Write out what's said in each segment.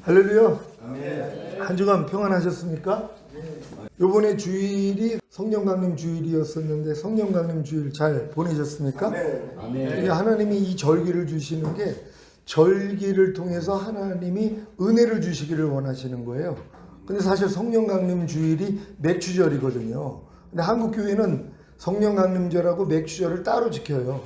할렐루야. 아멘. 한 주간 평안하셨습니까? 요번에 주일이 성령 강림 주일이었었는데 성령 강림 주일 잘 보내셨습니까? 아멘. 이게 하나님이 이 절기를 주시는 게 절기를 통해서 하나님이 은혜를 주시기를 원하시는 거예요. 근데 사실 성령 강림 주일이 맥주절이거든요. 근데 한국 교회는 성령 강림절하고 맥주절을 따로 지켜요.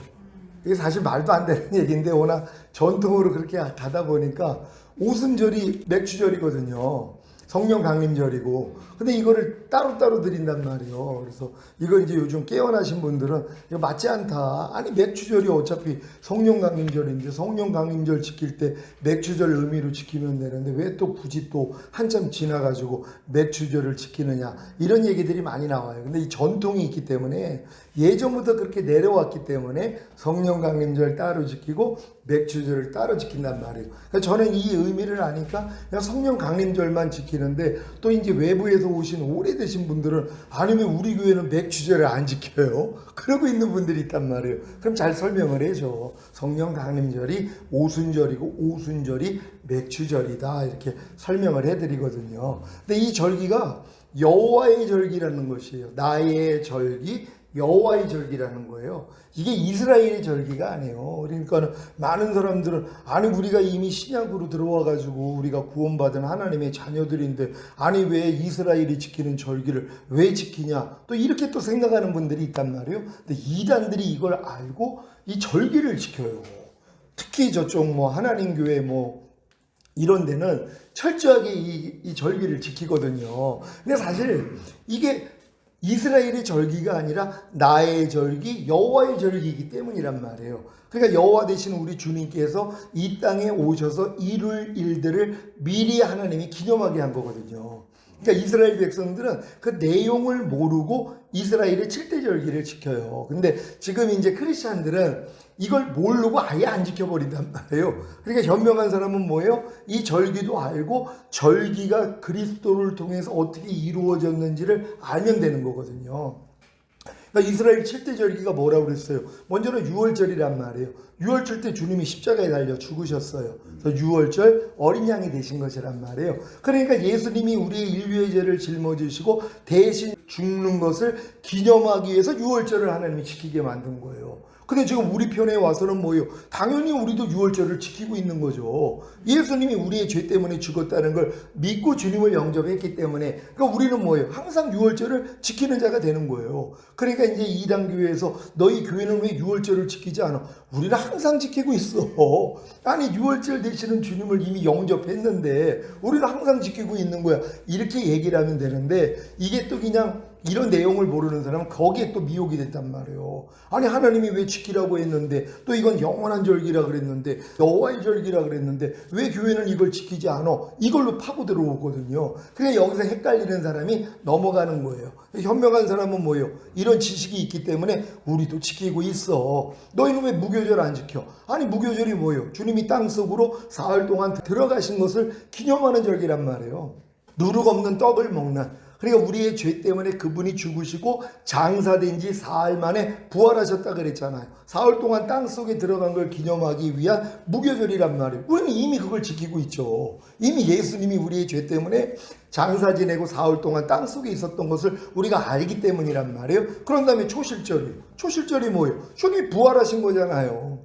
이게 사실 말도 안 되는 얘기인데 워낙 전통으로 그렇게 가다 보니까 오순절이 맥주절이거든요. 성령 강림절이고. 근데 이거를 따로따로 드린단 말이에요. 그래서 이거 이제 요즘 깨어나신 분들은 이거 맞지 않다. 아니 맥주절이 어차피 성령 강림절인데 성령 강림절 지킬 때 맥주절 의미로 지키면 되는데 왜 또 굳이 또 한참 지나가지고 맥주절을 지키느냐. 이런 얘기들이 많이 나와요. 근데 이 전통이 있기 때문에 예전부터 그렇게 내려왔기 때문에 성령 강림절 따로 지키고 맥주절을 따로 지킨단 말이에요. 그러니까 저는 이 의미를 아니까 그냥 성령 강림절만 지키는데 또 이제 외부에서 오신 오래되신 분들은 아니면 우리 교회는 맥주절을 안 지켜요. 그러고 있는 분들이 있단 말이에요. 그럼 잘 설명을 해줘. 성령 강림절이 오순절이고 오순절이 맥주절이다. 이렇게 설명을 해드리거든요. 근데 이 절기가 여호와의 절기라는 것이에요. 나의 절기, 여호와의 절기라는 거예요. 이게 이스라엘의 절기가 아니에요. 그러니까 많은 사람들은 아니 우리가 이미 신약으로 들어와 가지고 우리가 구원받은 하나님의 자녀들인데 아니 왜 이스라엘이 지키는 절기를 왜 지키냐 또 이렇게 또 생각하는 분들이 있단 말이에요. 근데 이단들이 이걸 알고 이 절기를 지켜요. 특히 저쪽 뭐 하나님 교회 뭐 이런 데는 철저하게 이 절기를 지키거든요. 근데 사실 이게 이스라엘의 절기가 아니라 나의 절기, 여호와의 절기이기 때문이란 말이에요. 그러니까 여호와 되신 우리 주님께서 이 땅에 오셔서 이룰 일들을 미리 하나님이 기념하게 한 거거든요. 그러니까 이스라엘 백성들은 그 내용을 모르고 이스라엘의 7대 절기를 지켜요. 근데 지금 이제 크리스찬들은 이걸 모르고 아예 안 지켜버린단 말이에요. 그러니까 현명한 사람은 뭐예요? 이 절기도 알고 절기가 그리스도를 통해서 어떻게 이루어졌는지를 알면 되는 거거든요. 그러니까 이스라엘 7대 절기가 뭐라고 그랬어요? 먼저는 유월절이란 말이에요. 유월절 때 주님이 십자가에 달려 죽으셨어요. 그래서 유월절 어린 양이 되신 것이란 말이에요. 그러니까 예수님이 우리의 인류의 죄를 짊어지시고 대신 죽는 것을 기념하기 위해서 유월절을 하나님이 지키게 만든 거예요. 근데 지금 우리 편에 와서는 뭐예요? 당연히 우리도 유월절을 지키고 있는 거죠. 예수님이 우리의 죄 때문에 죽었다는 걸 믿고 주님을 영접했기 때문에 그러니까 우리는 뭐예요? 항상 유월절을 지키는 자가 되는 거예요. 그러니까 이제 이단교회에서 너희 교회는 왜 유월절을 지키지 않아? 우리는 항상 지키고 있어. 아니 유월절 되시는 주님을 이미 영접했는데 우리는 항상 지키고 있는 거야. 이렇게 얘기를 하면 되는데 이게 또 그냥 이런 내용을 모르는 사람은 거기에 또 미혹이 됐단 말이에요. 아니 하나님이 왜 지키라고 했는데 또 이건 영원한 절기라 그랬는데 여호와의 절기라 그랬는데 왜 교회는 이걸 지키지 않아? 이걸로 파고 들어오거든요. 그러니까 여기서 헷갈리는 사람이 넘어가는 거예요. 현명한 사람은 뭐예요? 이런 지식이 있기 때문에 우리도 지키고 있어. 너희는 왜 무교절 안 지켜? 아니 무교절이 뭐예요? 주님이 땅속으로 사흘 동안 들어가신 것을 기념하는 절기란 말이에요. 누룩 없는 떡을 먹는 그러니까 우리의 죄 때문에 그분이 죽으시고 장사된 지 사흘 만에 부활하셨다 그랬잖아요. 사흘 동안 땅속에 들어간 걸 기념하기 위한 무교절이란 말이에요. 우리는 이미 그걸 지키고 있죠. 이미 예수님이 우리의 죄 때문에 장사 지내고 사흘 동안 땅속에 있었던 것을 우리가 알기 때문이란 말이에요. 그런 다음에 초실절이에요. 초실절이 뭐예요? 주님이 부활하신 거잖아요.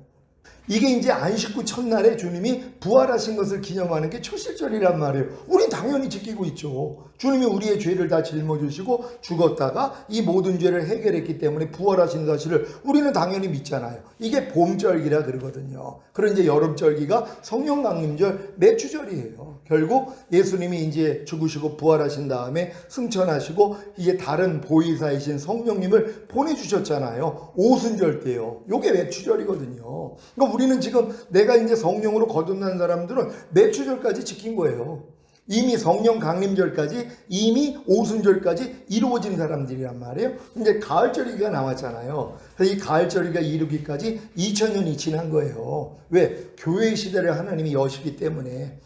이게 이제 안식구 첫날에 주님이 부활하신 것을 기념하는 게 초실절이란 말이에요. 우린 당연히 지키고 있죠. 주님이 우리의 죄를 다 짊어지시고 죽었다가 이 모든 죄를 해결했기 때문에 부활하신 사실을 우리는 당연히 믿잖아요. 이게 봄절기라 그러거든요. 그런 이제 여름절기가 성령 강림절 맥주절이에요. 결국 예수님이 이제 죽으시고 부활하신 다음에 승천하시고 이제 다른 보혜사이신 성령님을 보내주셨잖아요. 오순절 때요. 요게 맥주절이거든요. 그러니까 우리는 지금 내가 이제 성령으로 거듭난 사람들은 맥주절까지 지킨 거예요. 이미 성령 강림절까지 이미 오순절까지 이루어진 사람들이란 말이에요. 이제 가을절기가 나왔잖아요. 그래서 이 가을절기가 이루기까지 2000년이 지난 거예요. 왜? 교회 시대를 하나님이 여시기 때문에.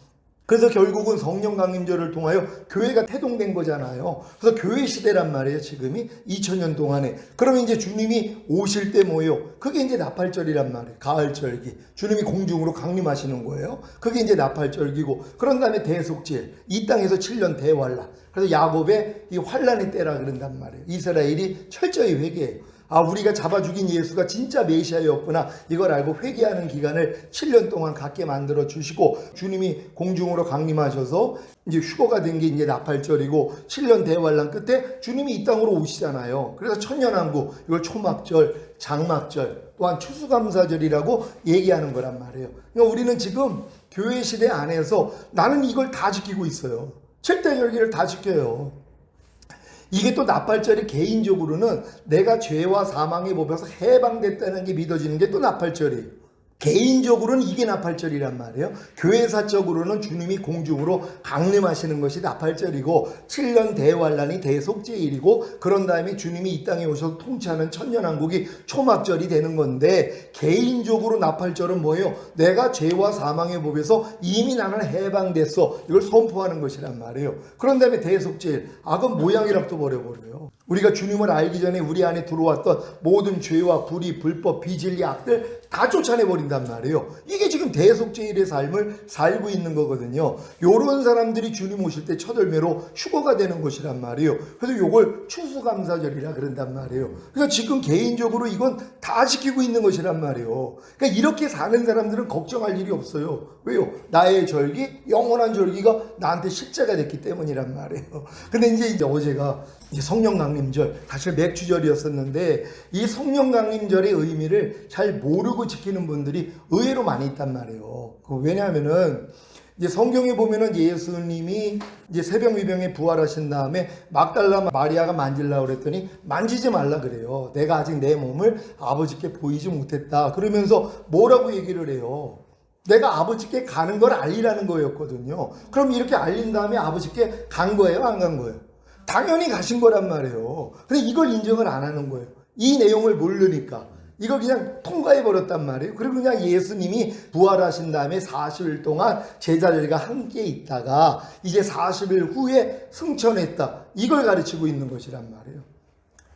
그래서 결국은 성령 강림절을 통하여 교회가 태동된 거잖아요. 그래서 교회 시대란 말이에요. 지금이 2000년 동안에. 그러면 이제 주님이 오실 때 뭐예요? 그게 이제 나팔절이란 말이에요. 가을절기. 주님이 공중으로 강림하시는 거예요. 그게 이제 나팔절기고, 그런 다음에 대속죄. 이 땅에서 7년 대환란. 그래서 야곱의 이 환란의 때라 그런단 말이에요. 이스라엘이 철저히 회개해요. 아, 우리가 잡아 죽인 예수가 진짜 메시아였구나, 이걸 알고 회개하는 기간을 7년 동안 갖게 만들어 주시고, 주님이 공중으로 강림하셔서 이제 휴거가 된 게 이제 나팔절이고, 7년 대환란 끝에 주님이 이 땅으로 오시잖아요. 그래서 천년왕국, 이걸 초막절, 장막절, 또한 추수감사절이라고 얘기하는 거란 말이에요. 그러니까 우리는 지금 교회 시대 안에서 나는 이걸 다 지키고 있어요. 7대 절기를 다 지켜요. 이게 또 나팔절이 개인적으로는 내가 죄와 사망의 법에서 해방됐다는 게 믿어지는 게 또 나팔절이에요. 개인적으로는 이게 나팔절이란 말이에요. 교회사적으로는 주님이 공중으로 강림하시는 것이 나팔절이고, 7년 대환란이 대속죄일이고, 그런 다음에 주님이 이 땅에 오셔서 통치하는 천년왕국이 초막절이 되는 건데, 개인적으로 나팔절은 뭐예요? 내가 죄와 사망의 법에서 이미 나는 해방됐어, 이걸 선포하는 것이란 말이에요. 그런 다음에 대속죄일, 악은 모양이라도 버려버려요. 우리가 주님을 알기 전에 우리 안에 들어왔던 모든 죄와 불의, 불법, 비진리, 악들 다 쫓아내버린단 말이에요. 이게 지금 대속죄일의 삶을 살고 있는 거거든요. 요런 사람들이 주님 오실 때 첫 열매로 휴거가 되는 것이란 말이에요. 그래서 요걸 추수감사절이라 그런단 말이에요. 그러니까 지금 개인적으로 이건 다 지키고 있는 것이란 말이에요. 그러니까 이렇게 사는 사람들은 걱정할 일이 없어요. 왜요? 나의 절기, 영원한 절기가 나한테 실제가 됐기 때문이란 말이에요. 근데 이제 어제가 이제 성령 강림절, 사실 맥주절이었었는데, 이 성령 강림절의 의미를 잘 모르고 지키는 분들이 의외로 많이 있단 말이에요. 왜냐하면은 이제 성경에 보면은 예수님이 이제 새벽 미병에 부활하신 다음에 막달라 마리아가 만지려고 그랬더니 만지지 말라 그래요. 내가 아직 내 몸을 아버지께 보이지 못했다. 그러면서 뭐라고 얘기를 해요? 내가 아버지께 가는 걸 알리라는 거였거든요. 그럼 이렇게 알린 다음에 아버지께 간 거예요? 안 간 거예요? 당연히 가신 거란 말이에요. 근데 이걸 인정을 안 하는 거예요. 이 내용을 모르니까. 이걸 그냥 통과해버렸단 말이에요. 그리고 그냥 예수님이 부활하신 다음에 40일 동안 제자들과 함께 있다가 이제 40일 후에 승천했다, 이걸 가르치고 있는 것이란 말이에요.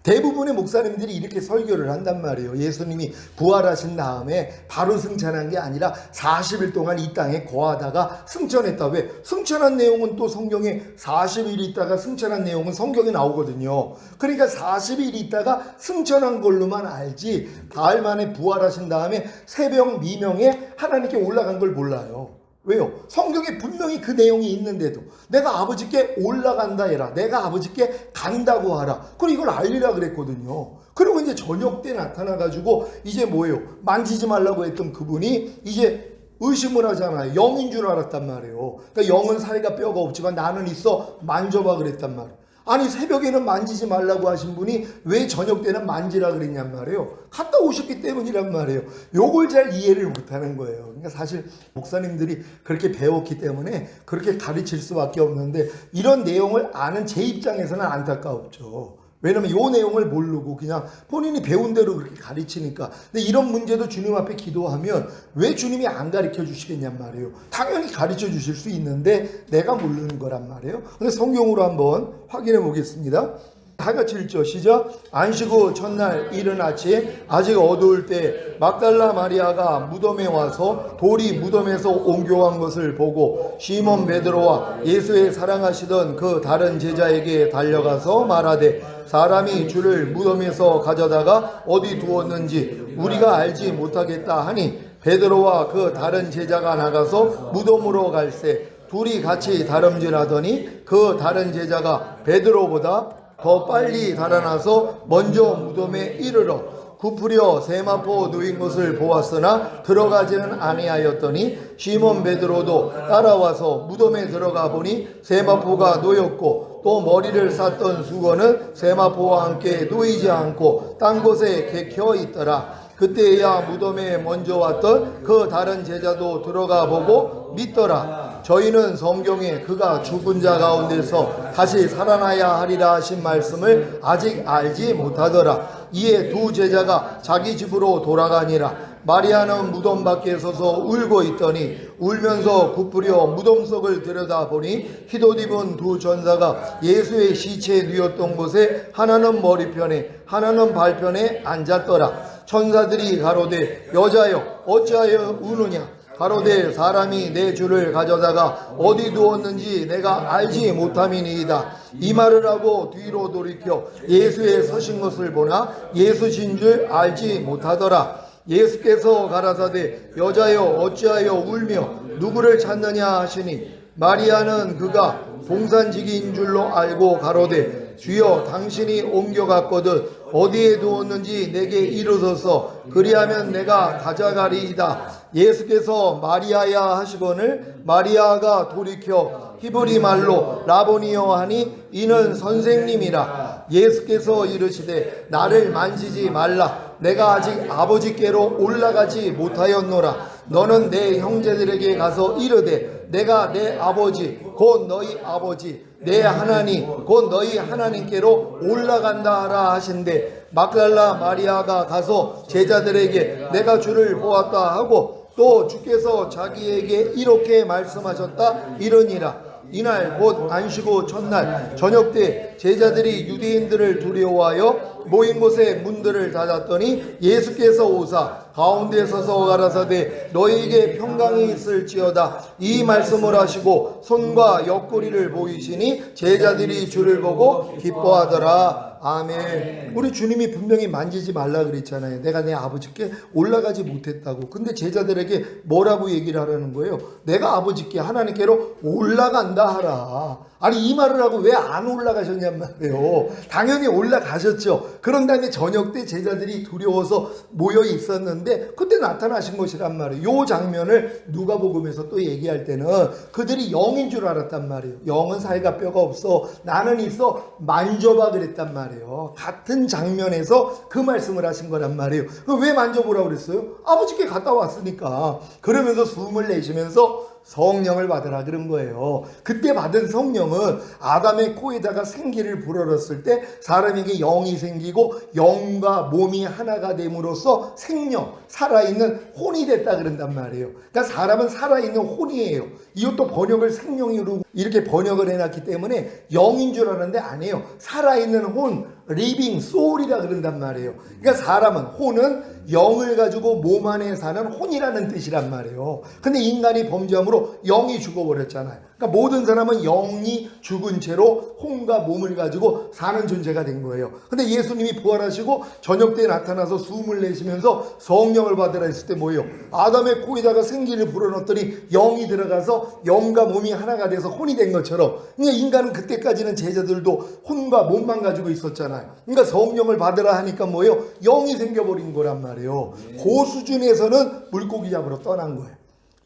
대부분의 목사님들이 이렇게 설교를 한단 말이에요. 예수님이 부활하신 다음에 바로 승천한 게 아니라 40일 동안 이 땅에 거하다가 승천했다. 왜? 승천한 내용은 또 성경에 40일 있다가 승천한 내용은 성경에 나오거든요. 그러니까 40일 있다가 승천한 걸로만 알지, 가을 만에 부활하신 다음에 새벽 미명에 하나님께 올라간 걸 몰라요. 왜요? 성경에 분명히 그 내용이 있는데도 내가 아버지께 올라간다 해라, 내가 아버지께 간다고 하라, 그리고 이걸 알리라 그랬거든요. 그리고 이제 저녁 때 나타나가지고 이제 뭐예요? 만지지 말라고 했던 그분이 이제 의심을 하잖아요. 영인 줄 알았단 말이에요. 그러니까 영은 살과 뼈가 없지만 나는 있어, 만져봐 그랬단 말이에요. 아니, 새벽에는 만지지 말라고 하신 분이 왜 저녁 때는 만지라 그랬냔 말이에요. 갔다 오셨기 때문이란 말이에요. 요걸 잘 이해를 못하는 거예요. 그러니까 사실 목사님들이 그렇게 배웠기 때문에 그렇게 가르칠 수밖에 없는데, 이런 내용을 아는 제 입장에서는 안타까웠죠. 왜냐면 이 내용을 모르고 그냥 본인이 배운 대로 그렇게 가르치니까. 근데 이런 문제도 주님 앞에 기도하면 왜 주님이 안 가르쳐 주시겠냔 말이에요. 당연히 가르쳐 주실 수 있는데 내가 모르는 거란 말이에요. 근데 성경으로 한번 확인해 보겠습니다. 다 같이 읽죠. 시작. 안식 후 첫날 이른 아침 아직 어두울 때 막달라 마리아가 무덤에 와서 돌이 무덤에서 옮겨간 것을 보고 시몬 베드로와 예수의 사랑하시던 그 다른 제자에게 달려가서 말하되, 사람이 주를 무덤에서 가져다가 어디 두었는지 우리가 알지 못하겠다 하니, 베드로와 그 다른 제자가 나가서 무덤으로 갈새 둘이 같이 다름질하더니 그 다른 제자가 베드로보다 더 빨리 달아나서 먼저 무덤에 이르러 굽으려 세마포 누인 것을 보았으나 들어가지는 아니하였더니, 시몬 베드로도 따라와서 무덤에 들어가 보니 세마포가 놓였고 또 머리를 쌌던 수건은 세마포와 함께 놓이지 않고 딴 곳에 개켜 있더라. 그때야 무덤에 먼저 왔던 그 다른 제자도 들어가 보고 믿더라. 저희는 성경에 그가 죽은 자 가운데서 다시 살아나야 하리라 하신 말씀을 아직 알지 못하더라. 이에 두 제자가 자기 집으로 돌아가니라. 마리아는 무덤 밖에 서서 울고 있더니 울면서 굽부려 무덤 속을 들여다보니 흰옷 입은 두 전사가 예수의 시체에 누웠던 곳에 하나는 머리편에 하나는 발편에 앉았더라. 천사들이 가로되 여자여 어찌하여 우느냐. 가로되 사람이 내 주를 가져다가 어디 두었는지 내가 알지 못함이니이다. 이 말을 하고 뒤로 돌이켜 예수의 서신 것을 보나 예수신 줄 알지 못하더라. 예수께서 가라사대 여자여 어찌하여 울며 누구를 찾느냐 하시니 마리아는 그가 동산지기인 줄로 알고 가로되 주여 당신이 옮겨갔거든 어디에 두었는지 내게 이르소서 그리하면 내가 가져가리이다. 예수께서 마리아야 하시거늘 마리아가 돌이켜 히브리 말로 라보니여 하니 이는 선생님이라. 예수께서 이르시되 나를 만지지 말라. 내가 아직 아버지께로 올라가지 못하였노라. 너는 내 형제들에게 가서 이르되 내가 내 아버지 곧 너희 아버지 내 하나님 곧 너희 하나님께로 올라간다 하라 하신대. 막달라 마리아가 가서 제자들에게 내가 주를 보았다 하고 또 주께서 자기에게 이렇게 말씀하셨다 이러니라. 이날 곧 안식오 첫날 저녁 때 제자들이 유대인들을 두려워하여 모인 곳에 문들을 닫았더니 예수께서 오사 가운데 서서 가라사대 너희에게 평강이 있을지어다. 이 말씀을 하시고 손과 옆구리를 보이시니 제자들이 주를 보고 기뻐하더라. 아멘. 우리 주님이 분명히 만지지 말라 그랬잖아요. 내가 내 아버지께 올라가지 못했다고. 근데 제자들에게 뭐라고 얘기를 하라는 거예요? 내가 아버지께 하나님께로 올라간다 하라. 아니 이 말을 하고 왜 안 올라가셨냔 말이에요. 당연히 올라가셨죠. 그런 다음에 저녁 때 제자들이 두려워서 모여 있었는데 그때 나타나신 것이란 말이에요. 요 장면을 누가복음에서 또 얘기할 때는 그들이 영인 줄 알았단 말이에요. 영은 살과 뼈가 없어 나는 있어 만져봐 그랬단 말이에요. 같은 장면에서 그 말씀을 하신 거란 말이에요. 왜 만져보라고 그랬어요? 아버지께 갔다 왔으니까. 그러면서 숨을 내쉬면서 성령을 받으라 그런 거예요. 그때 받은 성령은 아담의 코에다가 생기를 불어넣었을 때 사람에게 영이 생기고 영과 몸이 하나가 됨으로써 생명, 살아있는 혼이 됐다 그런단 말이에요. 그러니까 사람은 살아있는 혼이에요. 이것도 번역을 생명으로 이렇게 번역을 해놨기 때문에 영인 줄 알았는데 아니에요. 살아있는 혼, 리빙 소울이라 그런단 말이에요. 그러니까 사람은 혼은 영을 가지고 몸 안에 사는 혼이라는 뜻이란 말이에요. 근데 인간이 범죄함으로 영이 죽어버렸잖아요. 그러니까 모든 사람은 영이 죽은 채로 혼과 몸을 가지고 사는 존재가 된 거예요. 근데 예수님이 부활하시고 저녁 때 나타나서 숨을 내쉬면서 성령을 받으라 했을 때 뭐예요? 아담의 코에다가 생기를 불어넣었더니 영이 들어가서 영과 몸이 하나가 돼서 혼이 된 것처럼 그러니까 인간은 그때까지는 제자들도 혼과 몸만 가지고 있었잖아요. 그러니까 성령을 받으라 하니까 뭐예요? 영이 생겨버린 거란 말이에요. 그 수준에서는 물고기 잡으러 떠난 거예요.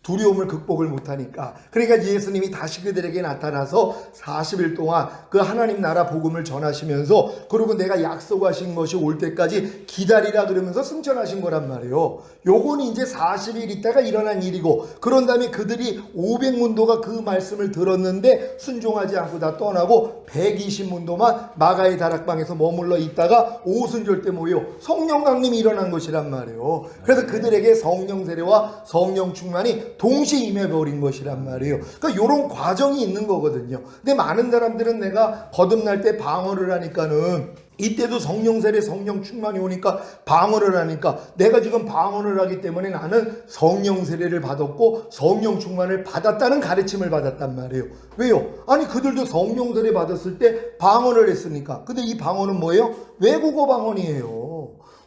두려움을 극복을 못하니까. 그러니까 예수님이 다시 그들에게 나타나서 40일 동안 그 하나님 나라 복음을 전하시면서 그리고 내가 약속하신 것이 올 때까지 기다리라 그러면서 승천하신 거란 말이에요. 요건 이제 40일 있다가 일어난 일이고 그런 다음에 그들이 500문도가 그 말씀을 들었는데 순종하지 않고 다 떠나고 120문도만 마가의 다락방에서 머물러 있다가 오순절 때 모여 성령 강림이 일어난 것이란 말이에요. 그래서 그들에게 성령 세례와 성령 충만이 동시에 임해버린 것이란 말이에요. 그러니까 이런 과정이 있는 거거든요. 근데 많은 사람들은 내가 거듭날 때 방언을 하니까는 이때도 성령 세례 성령 충만이 오니까 방언을 하니까 내가 지금 방언을 하기 때문에 나는 성령 세례를 받았고 성령 충만을 받았다는 가르침을 받았단 말이에요. 왜요? 아니 그들도 성령 세례 받았을 때 방언을 했으니까. 근데 이 방언은 뭐예요? 외국어 방언이에요.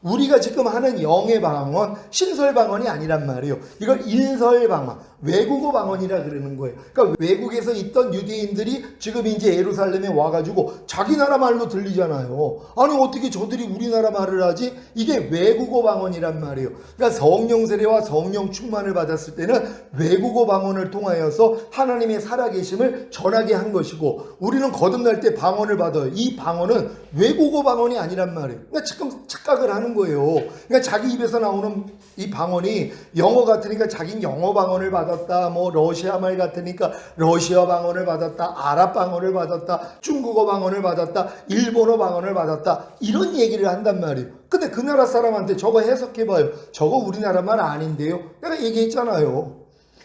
우리가 지금 하는 영의 방언, 신설 방언이 아니란 말이에요. 이걸 인설 방언, 외국어 방언이라 그러는 거예요. 그러니까 외국에서 있던 유대인들이 지금 이제 예루살렘에 와가지고 자기 나라 말로 들리잖아요. 아니 어떻게 저들이 우리나라 말을 하지? 이게 외국어 방언이란 말이에요. 그러니까 성령 세례와 성령 충만을 받았을 때는 외국어 방언을 통하여서 하나님의 살아계심을 전하게 한 것이고 우리는 거듭날 때 방언을 받아요. 이 방언은 외국어 방언이 아니란 말이에요. 그러니까 지금 착각을 하는 거예요. 그러니까 자기 입에서 나오는 이 방언이 영어 같으니까 자기는 영어 방언을 받아 받았다, 뭐 러시아 말 같으니까 러시아 방언을 받았다, 아랍 방언을 받았다, 중국어 방언을 받았다, 일본어 방언을 받았다, 이런 얘기를 한단 말이에요. 근데 그 나라 사람한테 저거 해석해봐요. 저거 우리나라 말 아닌데요? 내가 얘기했잖아요.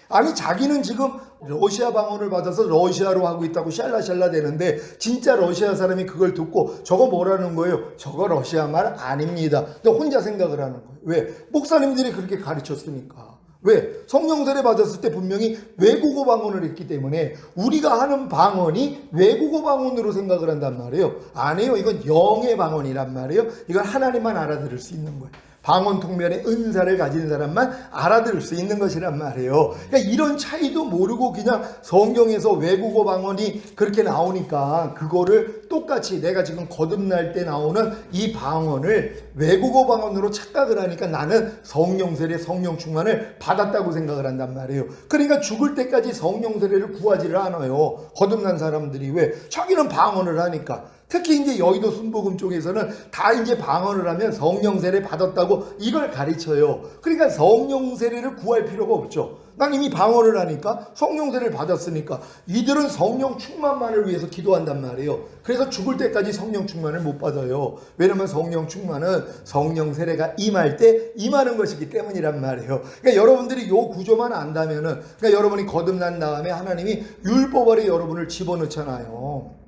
아니 자기는 지금 러시아 방언을 받아서 러시아로 하고 있다고 샬라샬라 되는데 진짜 러시아 사람이 그걸 듣고 저거 뭐라는 거예요? 저거 러시아 말 아닙니다. 근데 혼자 생각을 하는 거예요. 왜? 목사님들이 그렇게 가르쳤으니까. 왜? 성령 세례 받았을 때 분명히 외국어 방언을 했기 때문에 우리가 하는 방언이 외국어 방언으로 생각을 한단 말이에요. 아니에요. 이건 영의 방언이란 말이에요. 이건 하나님만 알아들을 수 있는 거예요. 방언 통면의 은사를 가진 사람만 알아들을 수 있는 것이란 말이에요. 그러니까 이런 차이도 모르고 그냥 성경에서 외국어 방언이 그렇게 나오니까 그거를 똑같이 내가 지금 거듭날 때 나오는 이 방언을 외국어 방언으로 착각을 하니까 나는 성령 세례, 성령 충만을 받았다고 생각을 한단 말이에요. 그러니까 죽을 때까지 성령 세례를 구하지를 않아요. 거듭난 사람들이. 왜? 자기는 방언을 하니까. 특히 이제 여의도 순복음 쪽에서는 다 이제 방언을 하면 성령 세례 받았다고 이걸 가르쳐요. 그러니까 성령 세례를 구할 필요가 없죠. 난 이미 방언을 하니까 성령 세례를 받았으니까 이들은 성령 충만만을 위해서 기도한단 말이에요. 그래서 죽을 때까지 성령 충만을 못 받아요. 왜냐면 성령 충만은 성령 세례가 임할 때 임하는 것이기 때문이란 말이에요. 그러니까 여러분들이 요 구조만 안다면은, 그러니까 여러분이 거듭난 다음에 하나님이 율법 아래 여러분을 집어넣잖아요.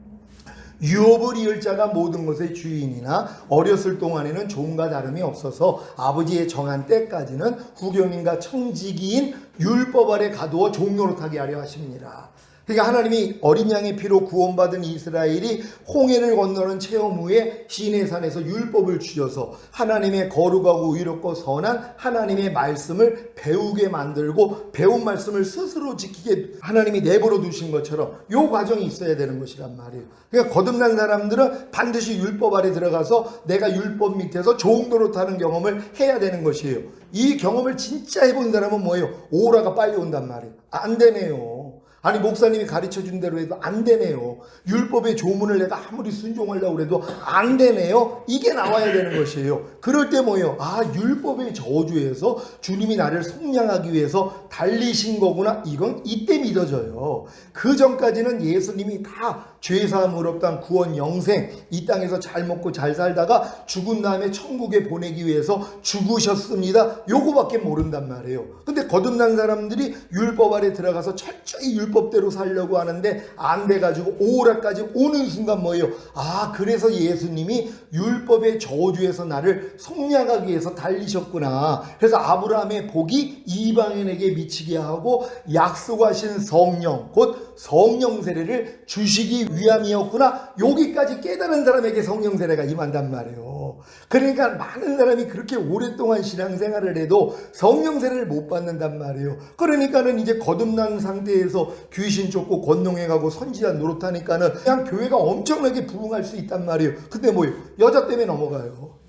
유업을 이을 자가 모든 것의 주인이나 어렸을 동안에는 종과 다름이 없어서 아버지의 정한 때까지는 후견인과 청지기인 율법 아래 가두어 종노릇하게 하려 하십니다. 그러니까 하나님이 어린 양의 피로 구원받은 이스라엘이 홍해를 건너는 체험 후에 시내산에서 율법을 주셔서 하나님의 거룩하고 의롭고 선한 하나님의 말씀을 배우게 만들고 배운 말씀을 스스로 지키게 하나님이 내버려 두신 것처럼 이 과정이 있어야 되는 것이란 말이에요. 그러니까 거듭난 사람들은 반드시 율법 아래 들어가서 내가 율법 밑에서 종노릇하는 경험을 해야 되는 것이에요. 이 경험을 진짜 해본 사람은 뭐예요? 오라가 빨리 온단 말이에요. 안 되네요. 아니 목사님이 가르쳐준 대로 해도 안 되네요. 율법의 조문을 내가 아무리 순종하려고 해도 안 되네요. 이게 나와야 되는 것이에요. 그럴 때 뭐예요? 아, 율법의 저주에서 주님이 나를 속량하기 위해서 달리신 거구나. 이건 이때 믿어져요. 그 전까지는 예수님이 다 죄사함 의롭다는 구원 영생, 이 땅에서 잘 먹고 잘 살다가 죽은 다음에 천국에 보내기 위해서 죽으셨습니다. 요거밖에 모른단 말이에요. 근데 거듭난 사람들이 율법 아래 들어가서 철저히 율법대로 살려고 하는데 안 돼가지고 오라까지 오는 순간 뭐예요? 아, 그래서 예수님이 율법의 저주에서 나를 속량하기 위해서 달리셨구나. 그래서 아브라함의 복이 이방인에게 미치게 하고 약속하신 성령, 곧 성령 세례를 주시기 위함이었구나. 여기까지 깨달은 사람에게 성령 세례가 임한단 말이에요. 그러니까 많은 사람이 그렇게 오랫동안 신앙생활을 해도 성령 세례를 못 받는단 말이에요. 그러니까는 이제 거듭난 상태에서 귀신 쫓고 권능해가고 선지자 노릇하니까는 그냥 교회가 엄청나게 부흥할 수 있단 말이에요. 근데 뭐예요? 여자 때문에 넘어가요.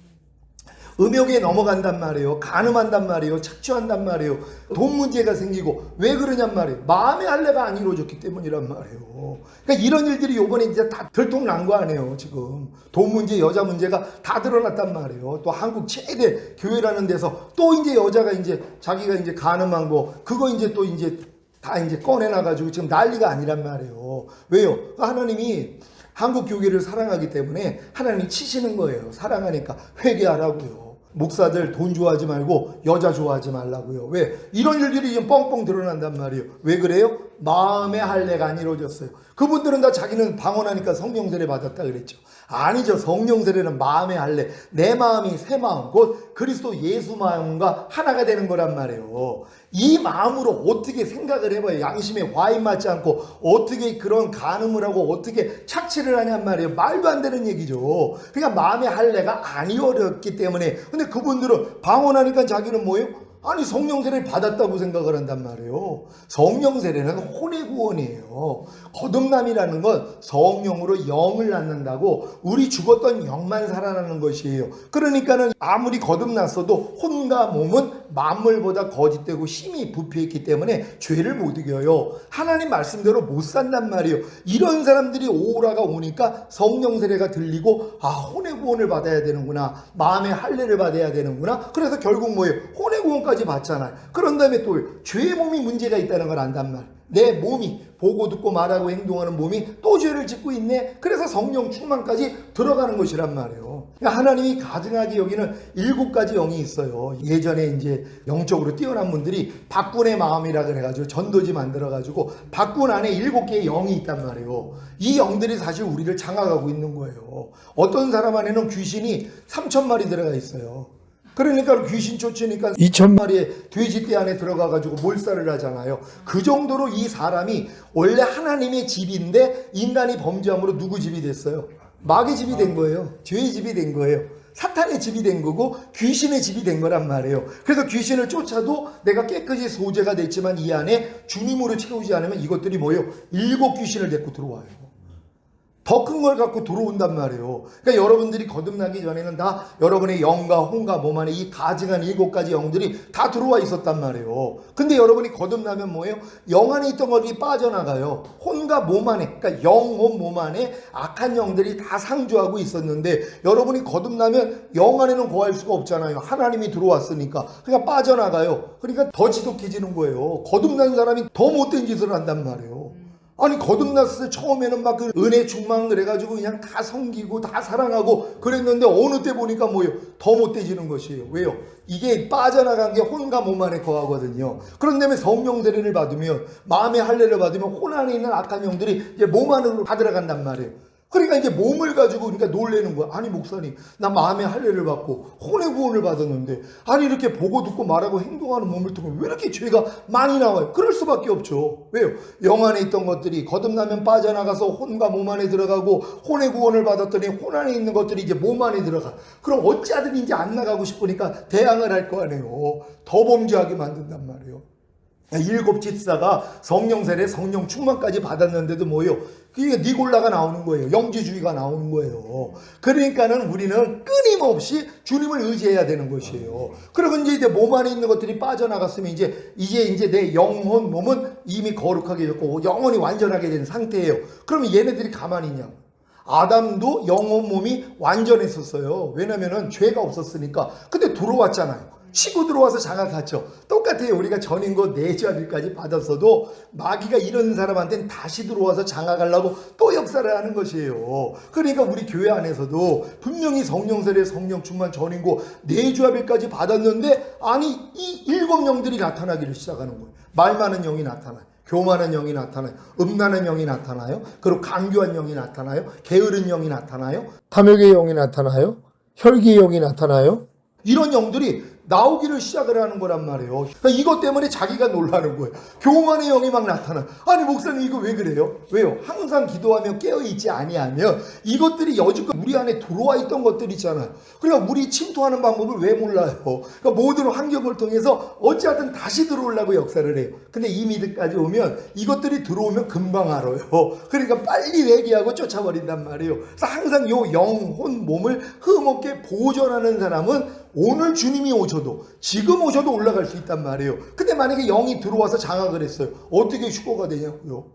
음욕에 넘어간단 말이에요. 간음한단 말이에요. 착취한단 말이에요. 돈 문제가 생기고. 왜 그러냔 말이에요. 마음의 할례가 안 이루어졌기 때문이란 말이에요. 그러니까 이런 일들이 요번에 이제 다 들통난 거 아니에요. 지금 돈 문제, 여자 문제가 다 드러났단 말이에요. 또 한국 최대 교회라는 데서 또 이제 여자가 이제 자기가 이제 간음한 거 그거 이제 또 이제 다 이제 꺼내놔가지고 지금 난리가 아니란 말이에요. 왜요? 하나님이 한국 교회를 사랑하기 때문에 하나님이 치시는 거예요. 사랑하니까 회개하라고요. 목사들 돈 좋아하지 말고 여자 좋아하지 말라고요. 왜? 이런 일들이 지금 뻥뻥 드러난단 말이에요. 왜 그래요? 마음의 할례가 안 이루어졌어요. 그분들은 다 자기는 방언하니까 성령 세례 받았다 그랬죠. 아니죠. 성령 세례는 마음의 할례. 내 마음이 새 마음, 곧 그리스도 예수 마음과 하나가 되는 거란 말이에요. 이 마음으로 어떻게 생각을 해봐요. 양심에 화인 맞지 않고 어떻게 그런 간음을 하고 어떻게 착취를 하냔 말이에요. 말도 안 되는 얘기죠. 그러니까 마음의 할례가 안 이루어졌기 때문에. 근데 그분들은 방언하니까 자기는 뭐예요? 아니 성령 세례를 받았다고 생각을 한단 말이에요. 성령 세례는 혼의 구원이에요. 거듭남이라는 건 성령으로 영을 낳는다고 우리 죽었던 영만 살아나는 것이에요. 그러니까는 아무리 거듭났어도 혼과 몸은 만물보다 거짓되고 힘이 부패했기 때문에 죄를 못 이겨요. 하나님 말씀대로 못 산단 말이에요. 이런 사람들이 오라가 오니까 성령 세례가 들리고 혼의 구원을 받아야 되는구나, 마음의 할례를 받아야 되는구나. 그래서 결국 뭐예요? 혼의 구원까지 받잖아요. 그런 다음에 또 죄의 몸이 문제가 있다는 걸 안단 말이에요. 내 몸이, 보고 듣고 말하고 행동하는 몸이 또 죄를 짓고 있네. 그래서 성령 충만까지 들어가는 것이란 말이에요. 그러니까 하나님이 가증하게 여기는 7가지 영이 있어요. 예전에 이제 영적으로 뛰어난 분들이 박군의 마음이라 그래가지고 전도지 만들어가지고 박군 안에 7개의 영이 있단 말이에요. 이 영들이 사실 우리를 장악하고 있는 거예요. 어떤 사람 안에는 귀신이 3,000마리 들어가 있어요. 그러니까 귀신 쫓으니까 2,000마리의 돼지떼 안에 들어가가지고 몰살을 하잖아요. 그 정도로 이 사람이 원래 하나님의 집인데 인간이 범죄함으로 누구 집이 됐어요? 마귀 집이 된 거예요. 죄의 집이 된 거예요. 사탄의 집이 된 거고 귀신의 집이 된 거란 말이에요. 그래서 귀신을 쫓아도 내가 깨끗이 소재가 됐지만 이 안에 주님으로 채우지 않으면 이것들이 뭐예요? 7 귀신을 데리고 들어와요. 더 큰 걸 갖고 들어온단 말이에요. 그러니까 여러분들이 거듭나기 전에는 다 여러분의 영과 혼과 몸 안에 이 가증한 7가지 영들이 다 들어와 있었단 말이에요. 근데 여러분이 거듭나면 뭐예요? 영 안에 있던 것들이 빠져나가요. 혼과 몸 안에, 그러니까 영, 혼, 몸 안에 악한 영들이 다 상주하고 있었는데 여러분이 거듭나면 영 안에는 거할 수가 없잖아요. 하나님이 들어왔으니까. 그러니까 빠져나가요. 그러니까 더 지독해지는 거예요. 거듭난 사람이 더 못된 짓을 한단 말이에요. 아니 거듭났을 때 처음에는 막 그 은혜 충만 그래가지고 그냥 다 섬기고 다 사랑하고 그랬는데 어느 때 보니까 뭐예요? 더 못돼지는 것이에요. 왜요? 이게 빠져나간 게 혼과 몸 안에 거하거든요. 그런 다음에 성령 세례를 받으면, 마음의 할례를 받으면 혼 안에 있는 악한 영들이 이제 몸 안으로 다 들어간단 말이에요. 그러니까 이제 몸을 가지고 그러니까 놀래는 거야. 아니 목사님, 나 마음의 할례를 받고 혼의 구원을 받았는데 아니 이렇게 보고 듣고 말하고 행동하는 몸을 통해 왜 이렇게 죄가 많이 나와요? 그럴 수밖에 없죠. 왜요? 영 안에 있던 것들이 거듭나면 빠져나가서 혼과 몸 안에 들어가고 혼의 구원을 받았더니 혼 안에 있는 것들이 이제 몸 안에 들어가. 그럼 어찌하든 이제 안 나가고 싶으니까 대항을 할 거 아니에요. 더 범죄하게 만든단 말이에요. 7 집사가 성령 세례, 성령 충만까지 받았는데도 뭐예요? 그게 니골라가 나오는 거예요. 영지주의가 나오는 거예요. 그러니까는 우리는 끊임없이 주님을 의지해야 되는 것이에요. 그리고 이제 몸 안에 있는 것들이 빠져나갔으면 이제 내 영혼, 몸은 이미 거룩하게 됐고 영혼이 완전하게 된 상태예요. 그러면 얘네들이 가만히 있냐고. 아담도 영혼 몸이 완전했었어요. 왜냐면은 죄가 없었으니까. 근데 들어왔잖아요. 치고 들어와서 장악하죠. 똑같아요. 우리가 전인고 내죄아들까지 받았어도 마귀가 이런 사람한테는 다시 들어와서 장악하려고 또 역사를 하는 것이에요. 그러니까 우리 교회 안에서도 분명히 성령 세례, 성령 충만, 전인고 내죄아들까지 받았는데 아니 이 7 영들이 나타나기를 시작하는 거예요. 말 많은 영이 나타나요. 교만한 영이 나타나요. 음란한 영이 나타나요. 그리고 강교한 영이 나타나요. 게으른 영이 나타나요. 탐욕의 영이 나타나요. 혈기의 영이 나타나요. 이런 영들이 나오기를 시작을 하는 거란 말이에요. 그러니까 이것 때문에 자기가 놀라는 거예요. 교만의 영이 막 나타나. 아니 목사님 이거 왜 그래요? 왜요? 항상 기도하며 깨어있지 아니하면 이것들이 여지껏 우리 안에 들어와 있던 것들이 있잖아요. 그러니까 우리 침투하는 방법을 왜 몰라요? 그러니까 모든 환경을 통해서 어찌하든 다시 들어오려고 역사를 해요. 근데 이 미드까지 오면 이것들이 들어오면 금방 알아요. 그러니까 빨리 회개하고 쫓아버린단 말이에요. 그래서 항상 요 영혼 몸을 흠없게 보존하는 사람은 오늘 주님이 오셔도 지금 오셔도 올라갈 수 있단 말이에요. 근데 만약에 영이 들어와서 장악을 했어요. 어떻게 휴거가 되냐고요?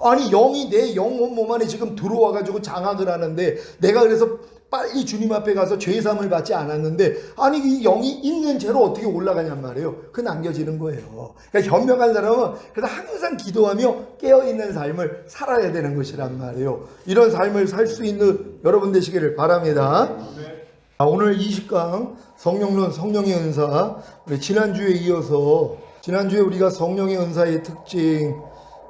아니 영이 내 영혼 몸 안에 지금 들어와가지고 장악을 하는데 내가 그래서 빨리 주님 앞에 가서 죄사함을 받지 않았는데 아니 이 영이 있는 채로 어떻게 올라가냔 말이에요. 그 남겨지는 거예요. 그러니까 현명한 사람은 그래서 항상 기도하며 깨어있는 삶을 살아야 되는 것이란 말이에요. 이런 삶을 살 수 있는 여러분 되시기를 바랍니다. 오늘 20강 성령론 성령의 은사, 우리 지난주에 이어서 지난주에 우리가 성령의 은사의 특징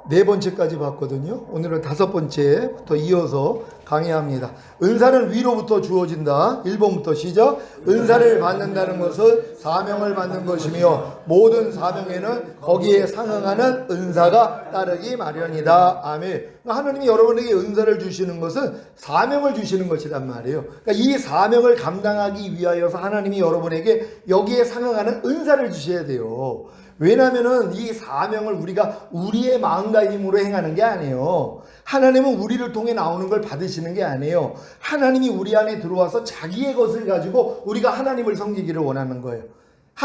4번째까지 봤거든요. 오늘은 5번째부터 이어서 강의합니다. 은사는 위로부터 주어진다. 1번부터 시작. 은사를 받는다는 것은 사명을 받는 것이며 모든 사명에는 거기에 상응하는 은사가 따르기 마련이다. 아멘. 하나님이 여러분에게 은사를 주시는 것은 사명을 주시는 것이란 말이에요. 그러니까 이 사명을 감당하기 위하여서 하나님이 여러분에게 여기에 상응하는 은사를 주셔야 돼요. 왜냐하면은 이 사명을 우리가 우리의 마음과 힘으로 행하는 게 아니에요. 하나님은 우리를 통해 나오는 걸 받으시는 게 아니에요. 하나님이 우리 안에 들어와서 자기의 것을 가지고 우리가 하나님을 섬기기를 원하는 거예요.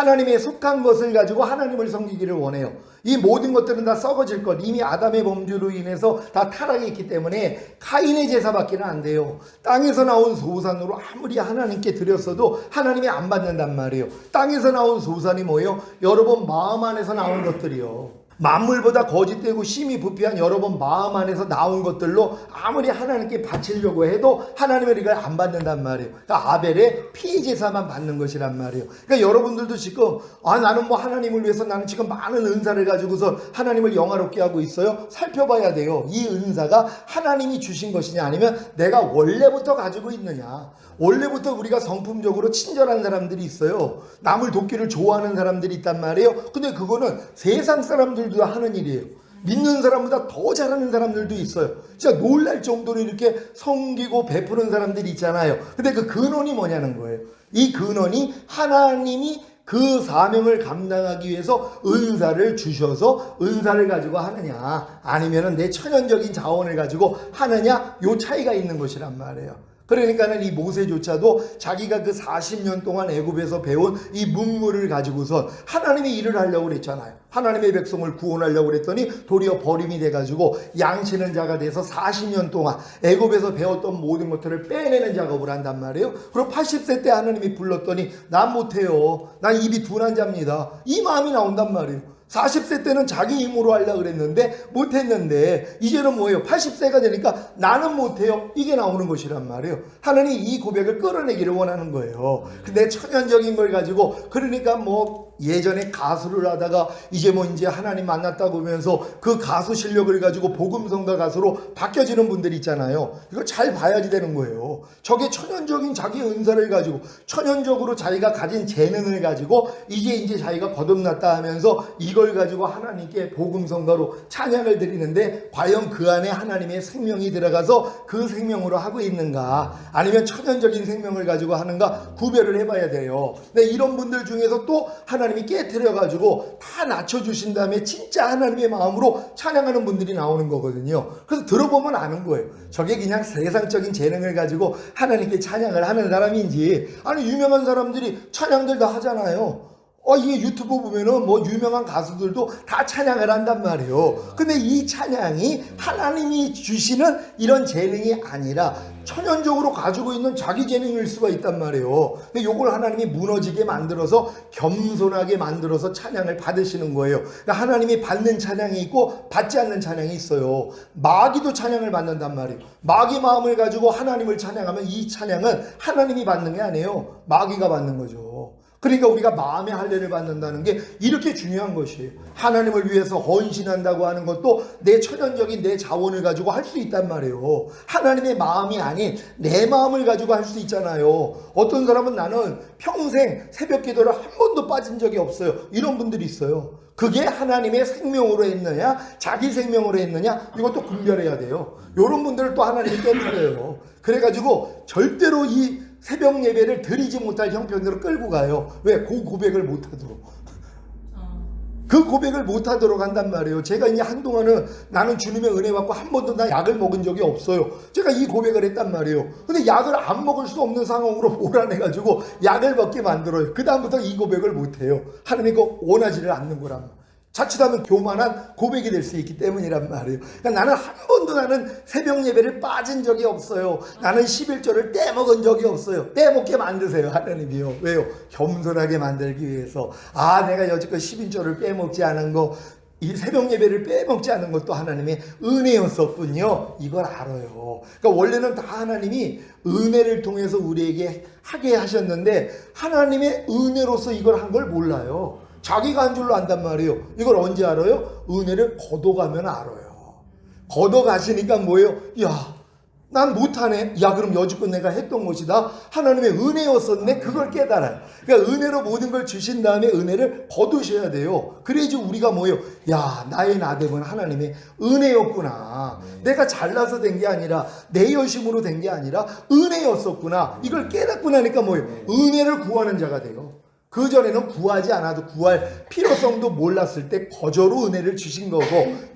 하나님의 속한 것을 가지고 하나님을 섬기기를 원해요. 이 모든 것들은 다 썩어질 것. 이미 아담의 범죄로 인해서 다 타락이 있기 때문에 카인의 제사밖에는 안 돼요. 땅에서 나온 소산으로 아무리 하나님께 드렸어도 하나님이 안 받는단 말이에요. 땅에서 나온 소산이 뭐예요? 여러분 마음 안에서 나온 것들이요. 만물보다 거짓되고 심히 부패한 여러분 마음 안에서 나온 것들로 아무리 하나님께 바치려고 해도 하나님은 이걸 안 받는단 말이에요. 그러니까 아벨의 피제사만 받는 것이란 말이에요. 그러니까 여러분들도 지금 나는 뭐 하나님을 위해서 나는 지금 많은 은사를 가지고서 하나님을 영화롭게 하고 있어요. 살펴봐야 돼요. 이 은사가 하나님이 주신 것이냐 아니면 내가 원래부터 가지고 있느냐. 원래부터 우리가 성품적으로 친절한 사람들이 있어요. 남을 돕기를 좋아하는 사람들이 있단 말이에요. 근데 그거는 세상 사람들도 하는 일이에요. 믿는 사람보다 더 잘하는 사람들도 있어요. 진짜 놀랄 정도로 이렇게 섬기고 베푸는 사람들이 있잖아요. 근데 그 근원이 뭐냐는 거예요. 이 근원이 하나님이 그 사명을 감당하기 위해서 은사를 주셔서 은사를 가지고 하느냐 아니면은 내 천연적인 자원을 가지고 하느냐 요 차이가 있는 것이란 말이에요. 그러니까는 이 모세조차도 자기가 그 40년 동안 애굽에서 배운 이 문물을 가지고서 하나님의 일을 하려고 그랬잖아요. 하나님의 백성을 구원하려고 그랬더니 도리어 버림이 돼가지고 양치는 자가 돼서 40년 동안 애굽에서 배웠던 모든 것들을 빼내는 작업을 한단 말이에요. 그리고 80세 때 하나님이 불렀더니 난 못해요. 난 입이 둔한 자입니다. 이 마음이 나온단 말이에요. 40세 때는 자기 힘으로 하려고 그랬는데 못했는데 이제는 뭐예요? 80세가 되니까 나는 못해요. 이게 나오는 것이란 말이에요. 하나님이 이 고백을 끌어내기를 원하는 거예요. 근데 천연적인 걸 가지고 그러니까 뭐 예전에 가수를 하다가 이제 뭐 이제 하나님 만났다고 하면서 그 가수 실력을 가지고 복음성가 가수로 바뀌어지는 분들이 있잖아요. 이걸 잘 봐야지 되는 거예요. 저게 천연적인 자기 은사를 가지고 천연적으로 자기가 가진 재능을 가지고 이제 자기가 거듭났다 하면서 이걸 가지고 하나님께 복음성가로 찬양을 드리는데 과연 그 안에 하나님의 생명이 들어가서 그 생명으로 하고 있는가 아니면 천연적인 생명을 가지고 하는가 구별을 해봐야 돼요. 근데 이런 분들 중에서 또 하나님이 깨트려가지고 다 낮춰주신 다음에 진짜 하나님의 마음으로 찬양하는 분들이 나오는 거거든요. 그래서 들어보면 아는 거예요. 저게 그냥 세상적인 재능을 가지고 하나님께 찬양을 하는 사람인지 아니 유명한 사람들이 찬양들 다 하잖아요. 이게 유튜브 보면은 뭐 유명한 가수들도 다 찬양을 한단 말이에요. 근데 이 찬양이 하나님이 주시는 이런 재능이 아니라 천연적으로 가지고 있는 자기 재능일 수가 있단 말이에요. 근데 요걸 하나님이 무너지게 만들어서 겸손하게 만들어서 찬양을 받으시는 거예요. 그러니까 하나님이 받는 찬양이 있고 받지 않는 찬양이 있어요. 마귀도 찬양을 받는단 말이에요. 마귀 마음을 가지고 하나님을 찬양하면 이 찬양은 하나님이 받는 게 아니에요. 마귀가 받는 거죠. 그러니까 우리가 마음의 할례를 받는다는 게 이렇게 중요한 것이에요. 하나님을 위해서 헌신한다고 하는 것도 내 천연적인 내 자원을 가지고 할 수 있단 말이에요. 하나님의 마음이 아닌 내 마음을 가지고 할 수 있잖아요. 어떤 사람은 나는 평생 새벽 기도를 한 번도 빠진 적이 없어요. 이런 분들이 있어요. 그게 하나님의 생명으로 했느냐 자기 생명으로 했느냐 이것도 분별해야 돼요. 이런 분들을 또 하나님이 깨뜨려요. 그래가지고 절대로 이 새벽 예배를 드리지 못할 형편으로 끌고 가요. 왜? 그 고백을 못하도록. 그 고백을 못하도록 한단 말이에요. 제가 이제 한동안은 나는 주님의 은혜 받고 한 번도 나 약을 먹은 적이 없어요. 제가 이 고백을 했단 말이에요. 근데 약을 안 먹을 수 없는 상황으로 몰아내가지고 약을 먹게 만들어요. 그 다음부터 이 고백을 못해요. 하나님이 그거 원하지를 않는 거란 말이에요. 자칫하면 교만한 고백이 될 수 있기 때문이란 말이에요. 그러니까 나는 한 번도 나는 새벽 예배를 빠진 적이 없어요. 나는 11조를 떼먹은 적이 없어요. 떼먹게 만드세요 하나님이요. 왜요? 겸손하게 만들기 위해서. 내가 여지껏 11조를 빼먹지 않은 거 이 새벽 예배를 빼먹지 않은 것도 하나님의 은혜였었군요. 이걸 알아요. 그러니까 원래는 다 하나님이 은혜를 통해서 우리에게 하게 하셨는데 하나님의 은혜로서 이걸 한 걸 몰라요. 자기가 한 줄로 안단 말이에요. 이걸 언제 알아요? 은혜를 걷어가면 알아요. 걷어가시니까 뭐예요? 난 못하네. 그럼 여지껏 내가 했던 것이다. 하나님의 은혜였었네. 그걸 깨달아요. 그러니까 은혜로 모든 걸 주신 다음에 은혜를 거두셔야 돼요. 그래야지 우리가 뭐예요? 나의 나됨은 하나님의 은혜였구나. 내가 잘나서 된 게 아니라 내 열심으로 된 게 아니라 은혜였었구나. 이걸 깨닫고 나니까 뭐예요? 은혜를 구하는 자가 돼요. 그전에는 구하지 않아도 구할 필요성도 몰랐을 때 거저로 은혜를 주신 거고,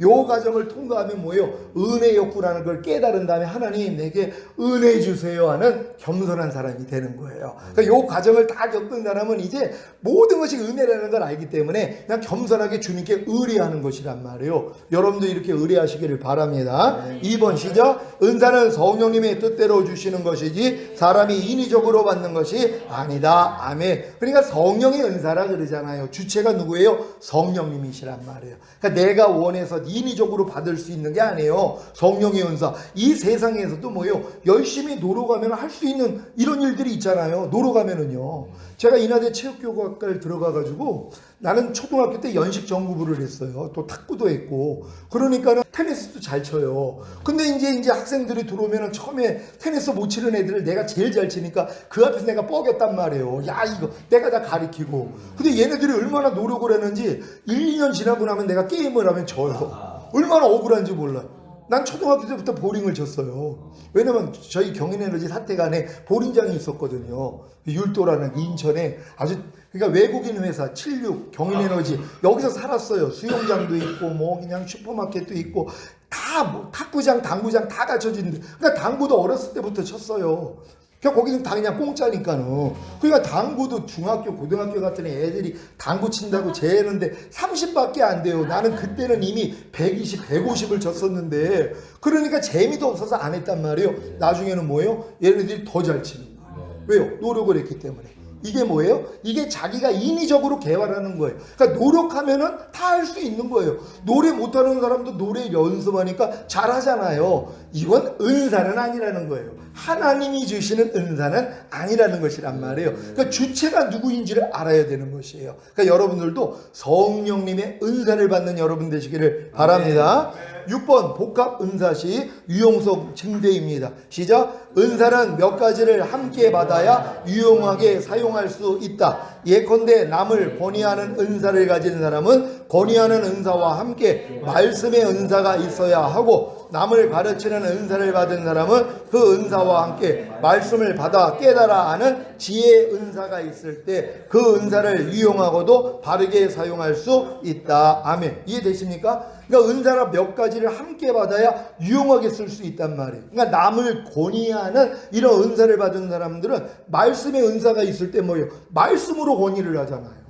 요 과정을 통과하면 뭐예요? 은혜였구라는 걸 깨달은 다음에 하나님 내게 은혜 주세요 하는 겸손한 사람이 되는 거예요. 그러니까 요 과정을 다 겪은 사람은 이제 모든 것이 은혜라는 걸 알기 때문에 그냥 겸손하게 주님께 의뢰하는 것이란 말이에요. 여러분도 이렇게 의뢰하시기를 바랍니다. 2번 시작. 은사는 성령님의 뜻대로 주시는 것이지 사람이 인위적으로 받는 것이 아니다. 아멘. 그러니까 성령의 은사라 그러잖아요. 주체가 누구예요? 성령님이시란 말이에요. 그러니까 내가 원해서 인위적으로 받을 수 있는 게 아니에요. 성령의 은사. 이 세상에서도 뭐예요? 열심히 노력하면 할 수 있는 이런 일들이 있잖아요. 노력하면은요. 제가 인하대 체육교육학과를 들어가가지고 나는 초등학교 때 연식 전구부를 했어요. 또 탁구도 했고. 그러니까는 테니스도 잘 쳐요. 근데 이제 학생들이 들어오면은 처음에 테니스 못 치는 애들을 내가 제일 잘 치니까 그 앞에서 내가 뻐겼단 말이에요. 야, 이거 내가 다 가리키고. 근데 얘네들이 얼마나 노력을 했는지 1, 2년 지나고 나면 내가 게임을 하면 져요. 얼마나 억울한지 몰라. 난 초등학교 때부터 보링을 쳤어요. 왜냐면 저희 경인에너지 사태간에 보링장이 있었거든요. 율도라는 인천에 아주, 그러니까 외국인 회사 76 경인에너지 여기서 살았어요. 수영장도 있고 뭐 그냥 슈퍼마켓도 있고 다 뭐 탁구장, 당구장 다 갖춰진. 그러니까 당구도 어렸을 때부터 쳤어요. 그냥 거기는 다 그냥 공짜니까는. 그러니까 당구도 중학교, 고등학교 같은 애들이 당구 친다고 재는데 30밖에 안 돼요. 나는 그때는 이미 120, 150을 쳤었는데, 그러니까 재미도 없어서 안 했단 말이에요. 나중에는 뭐예요? 얘네들이 더 잘 치는 거예요. 왜요? 노력을 했기 때문에. 이게 뭐예요? 이게 자기가 인위적으로 개발하는 거예요. 그러니까 노력하면은 다 할 수 있는 거예요. 노래 못하는 사람도 노래 연습하니까 잘하잖아요. 이건 은사는 아니라는 거예요. 하나님이 주시는 은사는 아니라는 것이란 말이에요. 그러니까 주체가 누구인지를 알아야 되는 것이에요. 그러니까 여러분들도 성령님의 은사를 받는 여러분 되시기를 바랍니다. 6번 복합 은사시 유용성 증대입니다. 시작. 은사는 몇 가지를 함께 받아야 유용하게 사용할 수 있다. 예컨대 남을 권위하는 은사를 가진 사람은 권위하는 은사와 함께 말씀의 은사가 있어야 하고, 남을 가르치는 은사를 받은 사람은 그 은사와 함께 말씀을 받아 깨달아 아는 지혜의 은사가 있을 때 그 은사를 유용하고도 바르게 사용할 수 있다. 아멘. 이해되십니까? 그러니까 은사가 몇 가지를 함께 받아야 유용하게 쓸 수 있단 말이에요. 그러니까 남을 권위하는 이런 은사를 받은 사람들은 말씀의 은사가 있을 때 뭐예요? 말씀으로 권위를 하잖아요.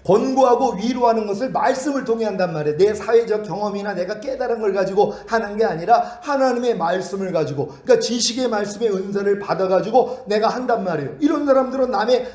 권고하고 위로하는 것을 말씀을 통해 한단 말이에요. 내 사회적 경험이나 내가 깨달은 걸 가지고 하는 게 아니라 하나님의 말씀을 가지고, 그러니까 지식의 말씀의 은사를 받아가지고 내가 한단 말이에요. 이런 사람들은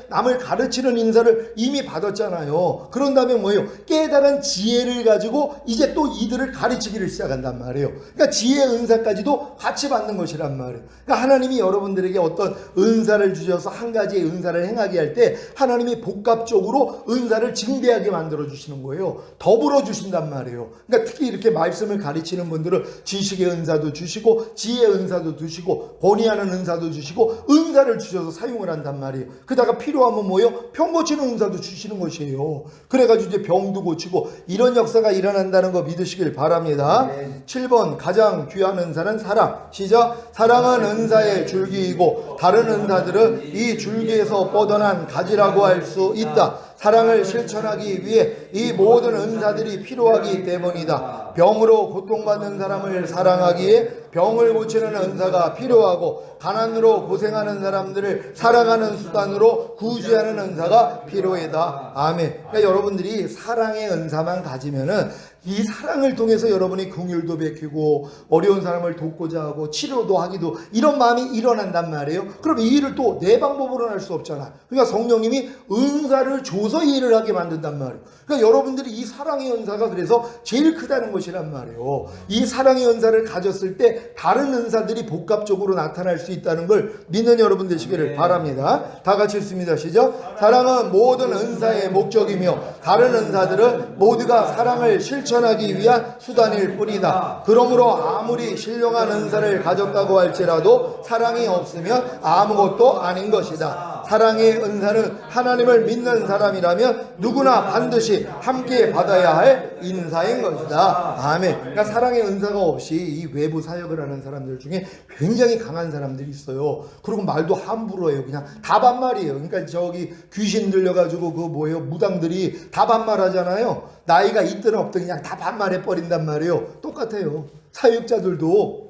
남을 가르치는 인사를 이미 받았잖아요. 그런 다음에 뭐예요? 깨달은 지혜를 가지고 이제 또 이들을 가르치기를 시작한단 말이에요. 그러니까 지혜의 은사까지도 같이 받는 것이란 말이에요. 그러니까 하나님이 여러분들에게 어떤 은사를 주셔서 한 가지의 은사를 행하게 할 때 하나님이 복합적으로 은사를 징대하게 만들어 주시는 거예요. 더불어 주신단 말이에요. 그러니까 특히 이렇게 말씀을 가르치는 분들은 지식의 은사도 주시고 지혜의 은사도 주시고 권위하는 은사도 주시고 은사를 주셔서 사용을 한단 말이에요. 그러다가 필요하면 뭐예요? 병 고치는 은사도 주시는 것이에요. 그래가지고 이제 병도 고치고 이런 역사가 일어난다는 거 믿으시길 바랍니다. 7번 가장 귀한 은사는 사랑. 시작. 사랑은 은사의 줄기이고 다른 은사들은 이 줄기에서 뻗어난 가지라고 할 수 있다. 사랑을 실천하기 위해 이 모든 은사들이 필요하기 때문이다. 병으로 고통받는 사람을 사랑하기에 병을 고치는 은사가 필요하고, 가난으로 고생하는 사람들을 사랑하는 수단으로 구제하는 은사가 필요하다. 아멘. 그러니까 여러분들이 사랑의 은사만 가지면은 이 사랑을 통해서 여러분이 긍휼도 베끼고 어려운 사람을 돕고자 하고 치료도 하기도 이런 마음이 일어난단 말이에요. 그럼 이 일을 또 내 방법으로는 할 수 없잖아. 그러니까 성령님이 은사를 줘서 이 일을 하게 만든단 말이에요. 그러니까 여러분들이 이 사랑의 은사가 그래서 제일 크다는 것이란 말이에요. 이 사랑의 은사를 가졌을 때 다른 은사들이 복합적으로 나타날 수 있다는 걸 믿는 여러분 되시기를 바랍니다. 다 같이 읽습니다. 시작. 사랑은 모든 은사의 목적이며 다른 은사들은 모두가 사랑을 실천 실천하기 위한 수단일 뿐이다. 그러므로 아무리 신령한 은사를 가졌다고 할지라도 사랑이 없으면 아무것도 아닌 것이다. 사랑의 은사는 하나님을 믿는 사람이라면 누구나 반드시 함께 받아야 할 인사인 것이다. 아멘. 그러니까 사랑의 은사가 없이 이 외부 사역을 하는 사람들 중에 굉장히 강한 사람들이 있어요. 그리고 말도 함부로 해요. 그냥 다 반말이에요. 그러니까 저기 귀신 들려가지고 그 뭐예요, 무당들이 다 반말하잖아요. 나이가 있든 없든 그냥 다 반말해 버린단 말이에요. 똑같아요. 사역자들도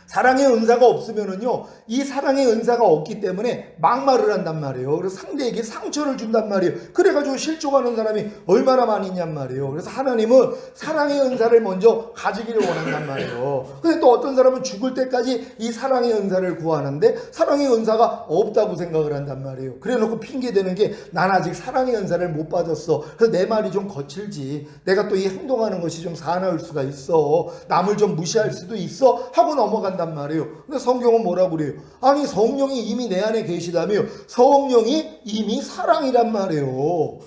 사랑의 은사가 없으면은요, 이 사랑의 은사가 없기 때문에 막말을 한단 말이에요. 그래서 상대에게 상처를 준단 말이에요. 그래가지고 실족하는 사람이 얼마나 많이 있냔 말이에요. 그래서 하나님은 사랑의 은사를 먼저 가지기를 원한단 말이에요. 근데 또 어떤 사람은 죽을 때까지 이 사랑의 은사를 구하는데 사랑의 은사가 없다고 생각을 한단 말이에요. 그래 놓고 핑계대는 게 난 아직 사랑의 은사를 못 받았어. 그래서 내 말이 좀 거칠지. 내가 또 이 행동하는 것이 좀 사나울 수가 있어. 남을 좀 무시할 수도 있어. 하고 넘어간단 말이에요. 근데 성경은 뭐라고 그래요? 아니, 성령이 이미 내 안에 계시다며. 성령이 이미 사랑이란 말이에요.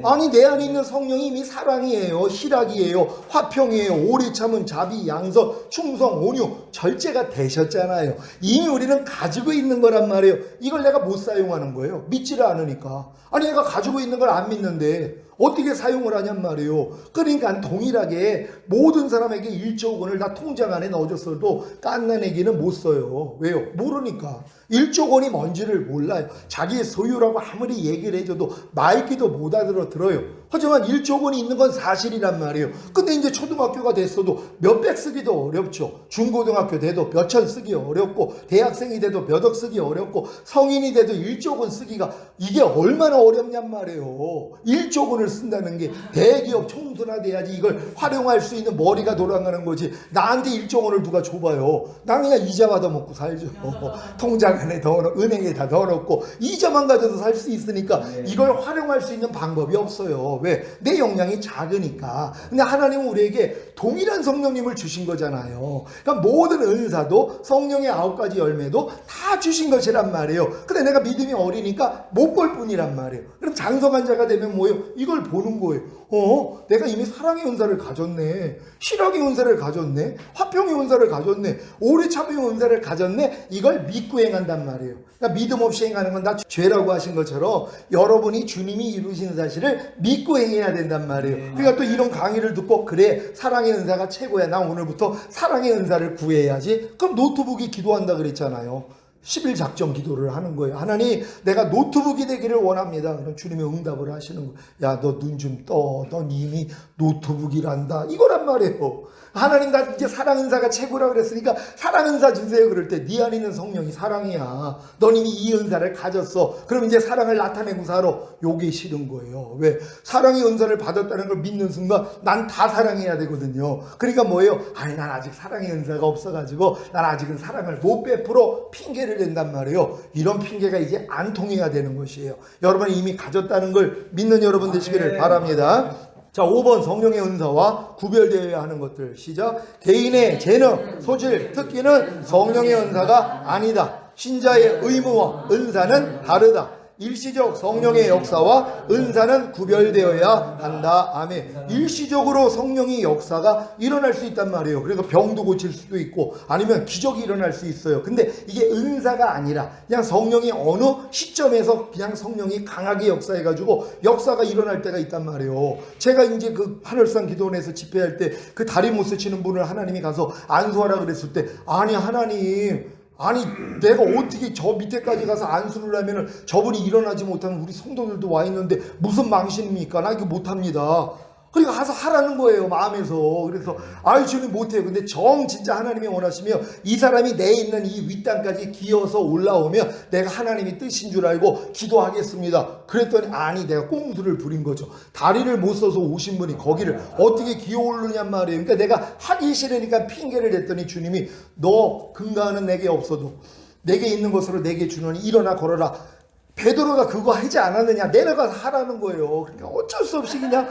아니, 내 안에 있는 성령이 이미 사랑이에요. 희락이에요. 화평이에요. 오래 참음, 자비, 양선, 충성, 온유, 절제가 되셨잖아요. 이미 우리는 가지고 있는 거란 말이에요. 이걸 내가 못 사용하는 거예요. 믿지를 않으니까. 아니, 내가 가지고 있는 걸 안 믿는데 어떻게 사용을 하냔 말이에요. 그러니까 동일하게 모든 사람에게 1조 원을 다 통장 안에 넣어줬어도 깐난애기는 못 써요. 왜요? 모르니까. 1조 원이 뭔지를 몰라요. 자기의 소유라고 아무리 얘기를 해줘도 말귀도 못 알아들어요. 하지만 1조 원이 있는 건 사실이란 말이에요. 근데 이제 초등학교가 됐어도 몇백 쓰기도 어렵죠. 중고등학교 돼도 몇천 쓰기 어렵고, 대학생이 돼도 몇억 쓰기 어렵고, 성인이 돼도 1조 원 쓰기가 이게 얼마나 어렵냔 말이에요. 1조 원을 쓴다는 게 대기업 총수나돼야지 이걸 활용할 수 있는 머리가 돌아가는 거지. 나한테 1조 원을 누가 줘봐요. 난 그냥 이자 받아 먹고 살죠. 통장 안에 은행에 다 넣어놓고 이자만 가져도 살 수 있으니까 이걸 활용할 수 있는 방법이 없어요. 왜? 내 역량이 작으니까. 근데 하나님은 우리에게 동일한 성령님을 주신 거잖아요. 그러니까 모든 은사도 성령의 9가지 열매도 다 주신 것이란 말이에요. 근데 내가 믿음이 어리니까 못 볼 뿐이란 말이에요. 그럼 장성한 자가 되면 뭐예요? 이걸 보는 거예요. 내가 이미 사랑의 은사를 가졌네. 희락의 은사를 가졌네. 화평의 은사를 가졌네. 오래 참음의 은사를 가졌네. 이걸 믿고 행한단 말이에요. 그러니까 믿음 없이 행하는 건 다 죄라고 하신 것처럼 여러분이 주님이 이루신 사실을 믿고 행해야 된단 말이에요. 그러니까 또 이런 강의를 듣고 그래, 사랑의 은사가 최고야. 나 오늘부터 사랑의 은사를 구해야지. 그럼 노트북이 기도한다 그랬잖아요. 10일 작정 기도를 하는 거예요. 하나님, 내가 노트북이 되기를 원합니다. 그럼 주님이 응답을 하시는 거예요. 야, 너 눈 좀 떠. 넌 이미 노트북이란다. 이거란 말이에요. 하나님, 나 이제 사랑 은사가 최고라 그랬으니까 사랑 은사 주세요. 그럴 때 네 안에 있는 성령이 사랑이야. 넌 이미 이 은사를 가졌어. 그럼 이제 사랑을 나타내고 살아. 요게 싫은 거예요. 왜? 사랑의 은사를 받았다는 걸 믿는 순간 난 다 사랑해야 되거든요. 그러니까 뭐예요? 아니, 난 아직 사랑의 은사가 없어가지고 난 아직은 사랑을 못 베풀어 핑계를 댄단 말이에요. 이런 핑계가 이제 안 통해야 되는 것이에요. 여러분이 이미 가졌다는 걸 믿는 여러분 되시기를 바랍니다. 자, 5번 성령의 은사와 구별되어야 하는 것들. 시작. 개인의 재능, 소질, 특기는 성령의 은사가 아니다. 신자의 의무와 은사는 다르다. 일시적 성령의 역사와 은사는 구별되어야 한다. 아멘. 일시적으로 성령의 역사가 일어날 수 있단 말이에요. 그래서 병도 고칠 수도 있고 아니면 기적이 일어날 수 있어요. 근데 이게 은사가 아니라 그냥 성령이 어느 시점에서 그냥 성령이 강하게 역사해가지고 역사가 일어날 때가 있단 말이에요. 제가 이제 그 하늘산 기도원에서 집회할 때 그 다리 못 쓰시는 분을 하나님이 가서 안수하라 그랬을 때, 아니 하나님, 아니 내가 어떻게 저 밑에까지 가서 안수를 하면은 저분이 일어나지 못하는 우리 성도들도 와 있는데 무슨 망신입니까? 나 이거 못합니다. 그러니까 가서 하라는 거예요, 마음에서. 그래서 아유 주님 못해요. 근데 진짜 하나님이 원하시면 이 사람이 내 있는 이 윗단까지 기어서 올라오면 내가 하나님이 뜻인 줄 알고 기도하겠습니다. 그랬더니 아니, 내가 꼼수를 부린 거죠. 다리를 못 써서 오신 분이 거기를 어떻게 기어 오르냔 말이에요. 그러니까 내가 하기 싫으니까 핑계를 댔더니 주님이 너 근가는 내게 없어도 내게 있는 것으로 내게 주노니 일어나 걸어라. 베드로가 그거 하지 않았느냐, 내려가서 하라는 거예요. 그러니까 어쩔 수 없이 그냥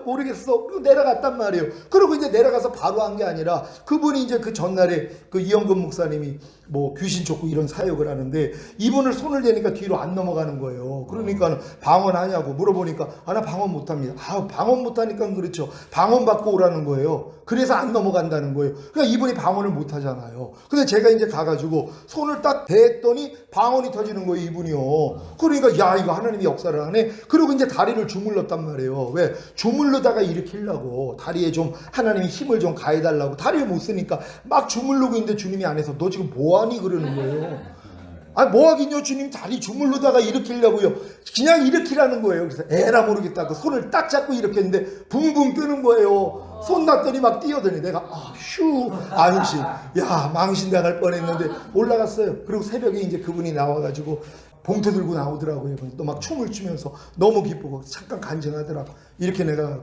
모르겠어, 그리고 내려갔단 말이에요. 그리고 이제 내려가서 바로 한 게 아니라 그분이 이제 그 전날에 그 이영근 목사님이 뭐 귀신 쫓고 이런 사역을 하는데 이분을 손을 대니까 뒤로 안 넘어가는 거예요. 그러니까 방언하냐고 물어보니까 나 방언 못합니다. 방언 못하니까 그렇죠. 방언 받고 오라는 거예요. 그래서 안 넘어간다는 거예요. 그러니까 이분이 방언을 못하잖아요. 근데 제가 이제 가가지고 손을 딱 대했더니 방언이 터지는 거예요, 이분이요. 그러니까 야, 이거 하나님이 역사를 하네. 그리고 이제 다리를 주물렀단 말이에요. 왜? 주물르다가 일으키려고, 다리에 좀 하나님이 힘을 좀 가해달라고. 다리를 못 쓰니까 막 주물르고 있는데 주님이 안에서 너 지금 뭐하니 그러는 거예요. 뭐하긴요, 주님 다리 주물르다가 일으키려고요. 그냥 일으키라는 거예요. 그래서 에라 모르겠다 그 손을 딱 잡고 일으켰는데 붕붕 뜨는 거예요. 손 놨더니 막 뛰어드니 내가 휴 안심, 야 망신 당할 뻔했는데 올라갔어요. 그리고 새벽에 이제 그분이 나와가지고 봉투 들고 나오더라고요. 또 막 춤을 추면서 너무 기쁘고 잠깐 간증하더라고. 이렇게 내가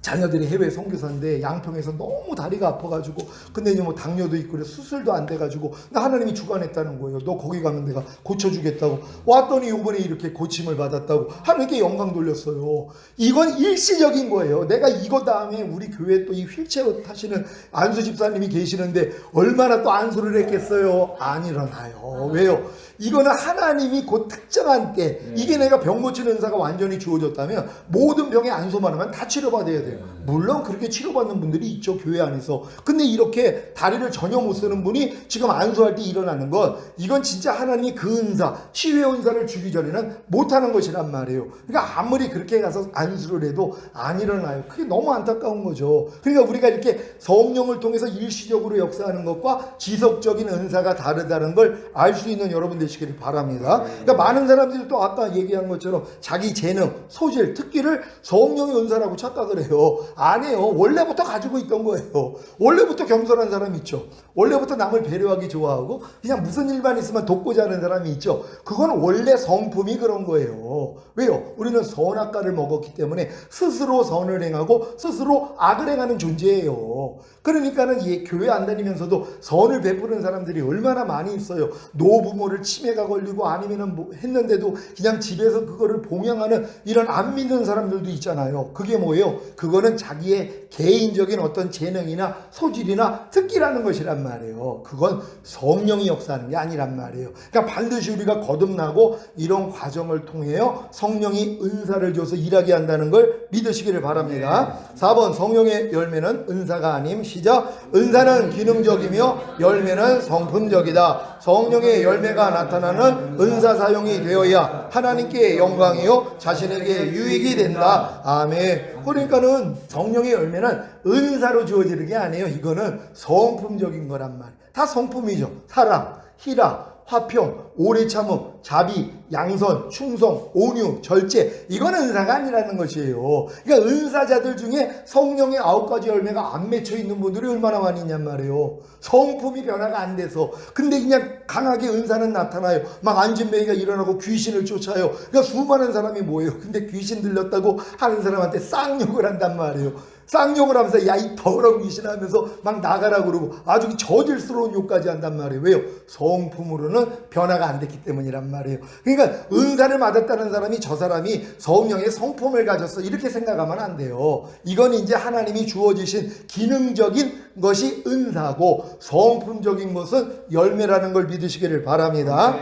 자녀들이 해외 선교사인데 양평에서 너무 다리가 아파가지고, 근데 이제 뭐 당뇨도 있고 그래서 수술도 안 돼가지고 나 하나님이 주관했다는 거예요. 너 거기 가면 내가 고쳐주겠다고. 왔더니 요번에 이렇게 고침을 받았다고 하나님께 영광 돌렸어요. 이건 일시적인 거예요. 내가 이거 다음에 우리 교회 또 이 휠체어 타시는 안수 집사님이 계시는데 얼마나 또 안수를 했겠어요. 안 일어나요. 왜요? 이거는 하나님이 그 특정한 때, 이게 내가 병 고치는 은사가 완전히 주어졌다면 모든 병에 안수만 하면 다 치료받아야 돼요. 물론 그렇게 치료받는 분들이 있죠, 교회 안에서. 근데 이렇게 다리를 전혀 못 쓰는 분이 지금 안수할 때 일어나는 건, 이건 진짜 하나님이 그 은사, 치유의 은사를 주기 전에는 못하는 것이란 말이에요. 그러니까 아무리 그렇게 가서 안수를 해도 안 일어나요. 그게 너무 안타까운 거죠. 그러니까 우리가 이렇게 성령을 통해서 일시적으로 역사하는 것과 지속적인 은사가 다르다는 걸 알 수 있는 여러분 되시기를 바랍니다. 그러니까 많은 사람들이 또 아까 얘기한 것처럼 자기 재능, 소질, 특기를 성령의 은사라고 착각을 해요. 아니에요. 원래부터 가지고 있던 거예요. 원래부터 겸손한 사람이 있죠. 원래부터 남을 배려하기 좋아하고 그냥 무슨 일만 있으면 돕고자 하는 사람이 있죠. 그건 원래 성품이 그런 거예요. 왜요? 우리는 선악과를 먹었기 때문에 스스로 선을 행하고 스스로 악을 행하는 존재예요. 그러니까는 이 교회 안 다니면서도 선을 베푸는 사람들이 얼마나 많이 있어요. 노부모를 치매가 걸리고 아니면은 뭐 했는데도 그냥 집에서 그거를 봉양하는 이런 안 믿는 사람들도 있잖아요. 그게 뭐예요? 그거는 자기의 개인적인 어떤 재능이나 소질이나 특기라는 것이란 말이에요. 그건 성령이 역사하는 게 아니란 말이에요. 그러니까 반드시 우리가 거듭나고 이런 과정을 통해요, 성령이 은사를 줘서 일하게 한다는 걸 믿으시기를 바랍니다. 4번 성령의 열매는 은사가 아님. 시작. 은사는 기능적이며 열매는 성품적이다. 성령의 열매가 나타나는 은사 사용이 되어야 하나님께 영광이요 자신에게 유익이 된다. 아멘. 그러니까는 성령의 열매는 은사로 주어지는 게 아니에요. 이거는 성품적인 거란 말이에요. 다 성품이죠. 사랑, 희락, 화평, 오래 참음, 자비, 양선, 충성, 온유, 절제. 이건 은사가 아니라는 것이에요. 그러니까 은사자들 중에 성령의 9가지 열매가 안 맺혀 있는 분들이 얼마나 많이 있냔 말이에요. 성품이 변화가 안 돼서. 근데 그냥 강하게 은사는 나타나요. 막 안진뱅이가 일어나고 귀신을 쫓아요. 그러니까 수많은 사람이 뭐예요? 근데 귀신 들렸다고 하는 사람한테 쌍욕을 한단 말이에요. 쌍욕을 하면서 야 이 더러운 귀신 하면서 막 나가라 그러고 아주 저질스러운 욕까지 한단 말이에요. 왜요? 성품으로는 변화가 안 됐기 때문이란 말이에요. 그러니까 은사를 받았다는 사람이 저 사람이 성령의 성품을 가졌어 이렇게 생각하면 안 돼요. 이건 이제 하나님이 주어지신 기능적인 것이 은사고 성품적인 것은 열매라는 걸 믿으시기를 바랍니다.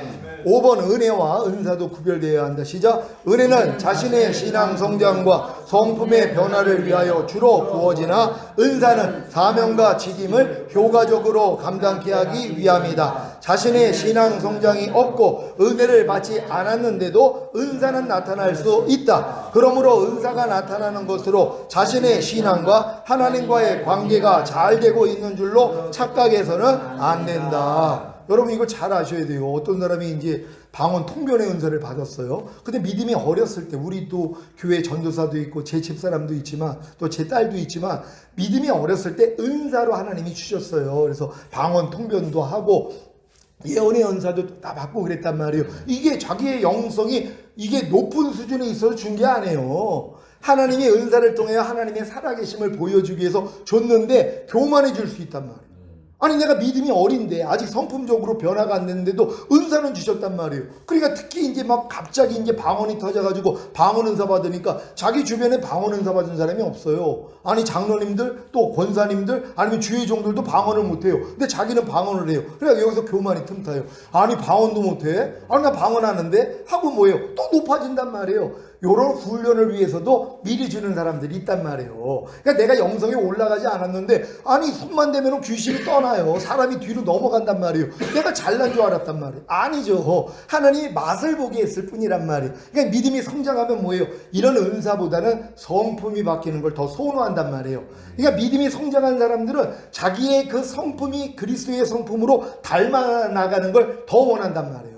5번 은혜와 은사도 구별되어야 한다. 시작. 은혜는 자신의 신앙 성장과 성품의 변화를 위하여 주로 부어지나 은사는 사명과 직임을 효과적으로 감당케 하기 위함이다. 자신의 신앙 성장이 없고 은혜를 받지 않았는데도 은사는 나타날 수 있다. 그러므로 은사가 나타나는 것으로 자신의 신앙과 하나님과의 관계가 잘 되고 있는 줄로 착각해서는 안 된다. 여러분 이거 잘 아셔야 돼요. 어떤 사람이 이제 방언 통변의 은사를 받았어요. 근데 믿음이 어렸을 때, 우리 또 교회 전도사도 있고 제 집사람도 있지만 또 제 딸도 있지만 믿음이 어렸을 때 은사로 하나님이 주셨어요. 그래서 방언 통변도 하고 예언의 은사도 다 받고 그랬단 말이에요. 이게 자기의 영성이 이게 높은 수준에 있어서 준 게 아니에요. 하나님의 은사를 통해 하나님의 살아계심을 보여주기 위해서 줬는데 교만해질 수 있단 말이에요. 아니 내가 믿음이 어린데 아직 성품적으로 변화가 안 됐는데도 은사는 주셨단 말이에요. 그러니까 특히 이제 막 갑자기 이제 방언이 터져가지고 방언 은사 받으니까 자기 주변에 방언 은사 받은 사람이 없어요. 아니 장로님들 또 권사님들 아니면 주의종들도 방언을 못해요. 근데 자기는 방언을 해요. 그러니까 여기서 교만이 틈타요. 아니 방언도 못해? 아니 나 방언하는데? 하고 뭐예요? 또 높아진단 말이에요. 요런 훈련을 위해서도 미리 주는 사람들이 있단 말이에요. 그러니까 내가 영성에 올라가지 않았는데 아니 손만 대면 귀신이 떠나요. 사람이 뒤로 넘어간단 말이에요. 내가 잘난 줄 알았단 말이에요. 아니죠. 하나님이 맛을 보게 했을 뿐이란 말이에요. 그러니까 믿음이 성장하면 뭐예요? 이런 은사보다는 성품이 바뀌는 걸 더 선호한단 말이에요. 그러니까 믿음이 성장한 사람들은 자기의 그 성품이 그리스도의 성품으로 닮아 나가는 걸 더 원한단 말이에요.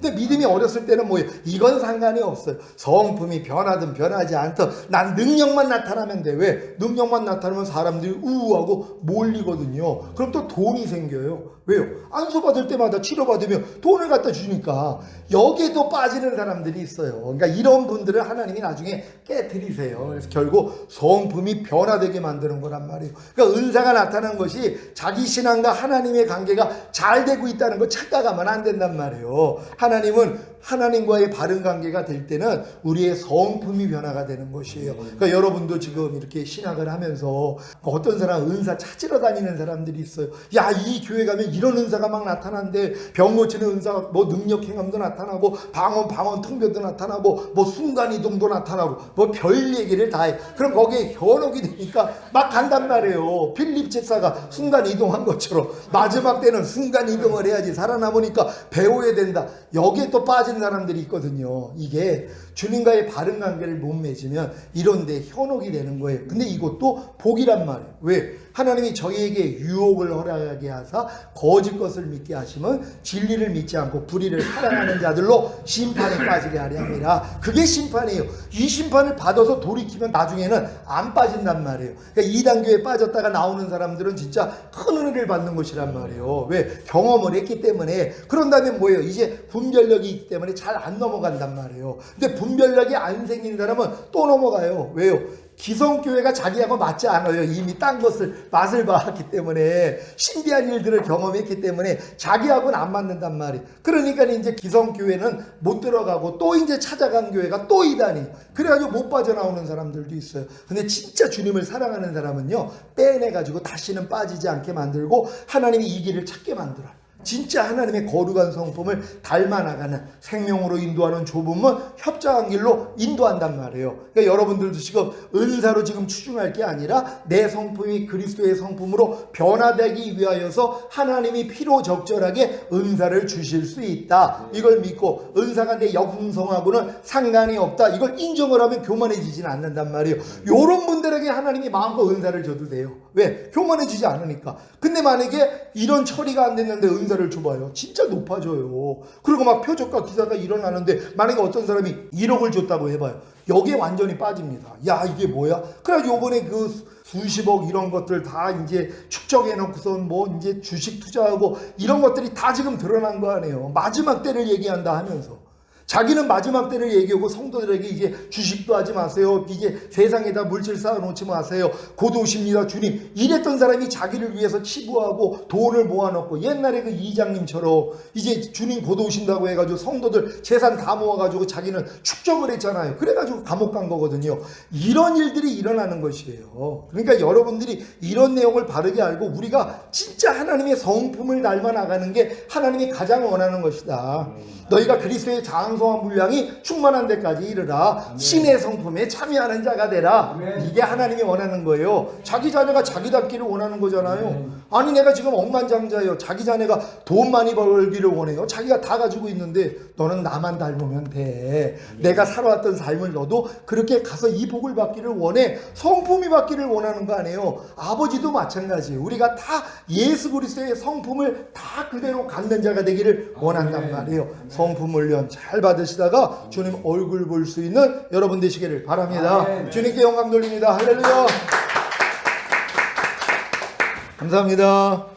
근데 믿음이 어렸을 때는 뭐예요? 이건 상관이 없어요. 성품이 변하든 변하지 않든 난 능력만 나타나면 돼. 왜? 능력만 나타나면 사람들이 우우하고 몰리거든요. 그럼 또 돈이 생겨요. 왜요? 안수 받을 때마다 치료받으면 돈을 갖다 주니까 여기에도 빠지는 사람들이 있어요. 그러니까 이런 분들을 하나님이 나중에 깨트리세요. 그래서 결국 성품이 변화되게 만드는 거란 말이에요. 그러니까 은사가 나타난 것이 자기 신앙과 하나님의 관계가 잘 되고 있다는 거 착각하면 안 된단 말이에요. 하나님은 하나님과의 바른 관계가 될 때는 우리의 성품이 변화가 되는 것이에요. 그러니까 여러분도 지금 이렇게 신학을 하면서 어떤 사람 은사 찾으러 다니는 사람들이 있어요. 야, 이 교회 가면 이런 은사가 막 나타난대. 병 고치는 은사가 뭐 능력 행함도 나타나고 방언 통변도 나타나고 뭐 순간 이동도 나타나고 뭐 별 얘기를 다 해. 그럼 거기에 현혹이 되니까 막 간단 말이에요. 필립 제사가 순간 이동한 것처럼 마지막 때는 순간 이동을 해야지 살아남으니까 배워야 된다. 여기에 또 빠진 사람들이 있거든요. 이게 주님과의 바른 관계를 못 맺으면 이런데 현혹이 되는 거예요. 근데 이것도 복이란 말이에요. 왜? 하나님이 저희에게 유혹을 허락하게 하사 거짓 것을 믿게 하시면 진리를 믿지 않고 불의를 사랑하는 자들로 심판에 빠지게 하려 함이라. 그게 심판이에요. 이 심판을 받아서 돌이키면 나중에는 안 빠진단 말이에요. 그러니까 이단교에 빠졌다가 나오는 사람들은 진짜 큰 은혜를 받는 것이란 말이에요. 왜? 경험을 했기 때문에. 그런 다음에 뭐예요? 이제 분별력이 있기 때문에 잘 안 넘어간단 말이에요. 근데 분별력이 안 생긴 사람은 또 넘어가요. 왜요? 기성교회가 자기하고 맞지 않아요. 이미 딴 것을 맛을 봤기 때문에 신비한 일들을 경험했기 때문에 자기하고는 안 맞는단 말이에요. 그러니까 이제 기성교회는 못 들어가고 또 이제 찾아간 교회가 또 이단이 그래가지고 못 빠져나오는 사람들도 있어요. 근데 진짜 주님을 사랑하는 사람은요 빼내가지고 다시는 빠지지 않게 만들고 하나님이 이 길을 찾게 만들어요. 진짜 하나님의 거룩한 성품을 닮아나가는 생명으로 인도하는 좁은 문 협착한 길로 인도한단 말이에요. 그러니까 여러분들도 지금 은사로 지금 추중할 게 아니라 내 성품이 그리스도의 성품으로 변화되기 위하여서 하나님이 필요적절하게 은사를 주실 수 있다. 이걸 믿고 은사가 내 역흥성하고는 상관이 없다. 이걸 인정을 하면 교만해지지는 않는단 말이에요. 이런 분들에게 하나님이 마음껏 은사를 줘도 돼요. 왜? 교만해지지 않으니까. 근데 만약에 이런 처리가 안 됐는데 은사를 줘봐요. 진짜 높아져요. 그리고 막 표적과 기사가 일어나는데 만약에 어떤 사람이 1억을 줬다고 해봐요. 여기에 완전히 빠집니다. 야, 이게 뭐야? 그래가지고 요번에 그 수십억 이런 것들 다 이제 축적해놓고선 뭐 이제 주식 투자하고 이런 것들이 다 지금 드러난 거 아니에요. 마지막 때를 얘기한다 하면서. 자기는 마지막 때를 얘기하고 성도들에게 이제 주식도 하지 마세요. 이제 세상에다 물질 쌓아놓지 마세요. 곧 오십니다 주님. 이랬던 사람이 자기를 위해서 치부하고 돈을 모아놓고 옛날에 그 이장님처럼 이제 주님 곧 오신다고 해가지고 성도들 재산 다 모아가지고 자기는 축적을 했잖아요. 그래가지고 감옥 간 거거든요. 이런 일들이 일어나는 것이에요. 그러니까 여러분들이 이런 내용을 바르게 알고 우리가 진짜 하나님의 성품을 닮아 나가는 게 하나님이 가장 원하는 것이다. 너희가 그리스도의 장성한 분량이 충만한 데까지 이르라. 아멘. 신의 성품에 참여하는 자가 되라. 아멘. 이게 하나님이 원하는 거예요. 자기 자녀가 자기답기를 원하는 거잖아요. 아멘. 아니 내가 지금 억만장자예요. 자기 자녀가 돈 많이 벌기를 원해요. 자기가 다 가지고 있는데 너는 나만 닮으면 돼. 아멘. 내가 살아왔던 삶을 너도 그렇게 가서 이 복을 받기를 원해. 성품이 받기를 원하는 거 아니에요. 아버지도 마찬가지예요. 우리가 다 예수 그리스도의 성품을 다 그대로 갖는 자가 되기를 원한단 말이에요. 성품 훈련 잘 받으시다가 주님 얼굴 볼 수 있는 여러분 되시기를 바랍니다. 주님께 영광 돌립니다. 할렐루야. 감사합니다.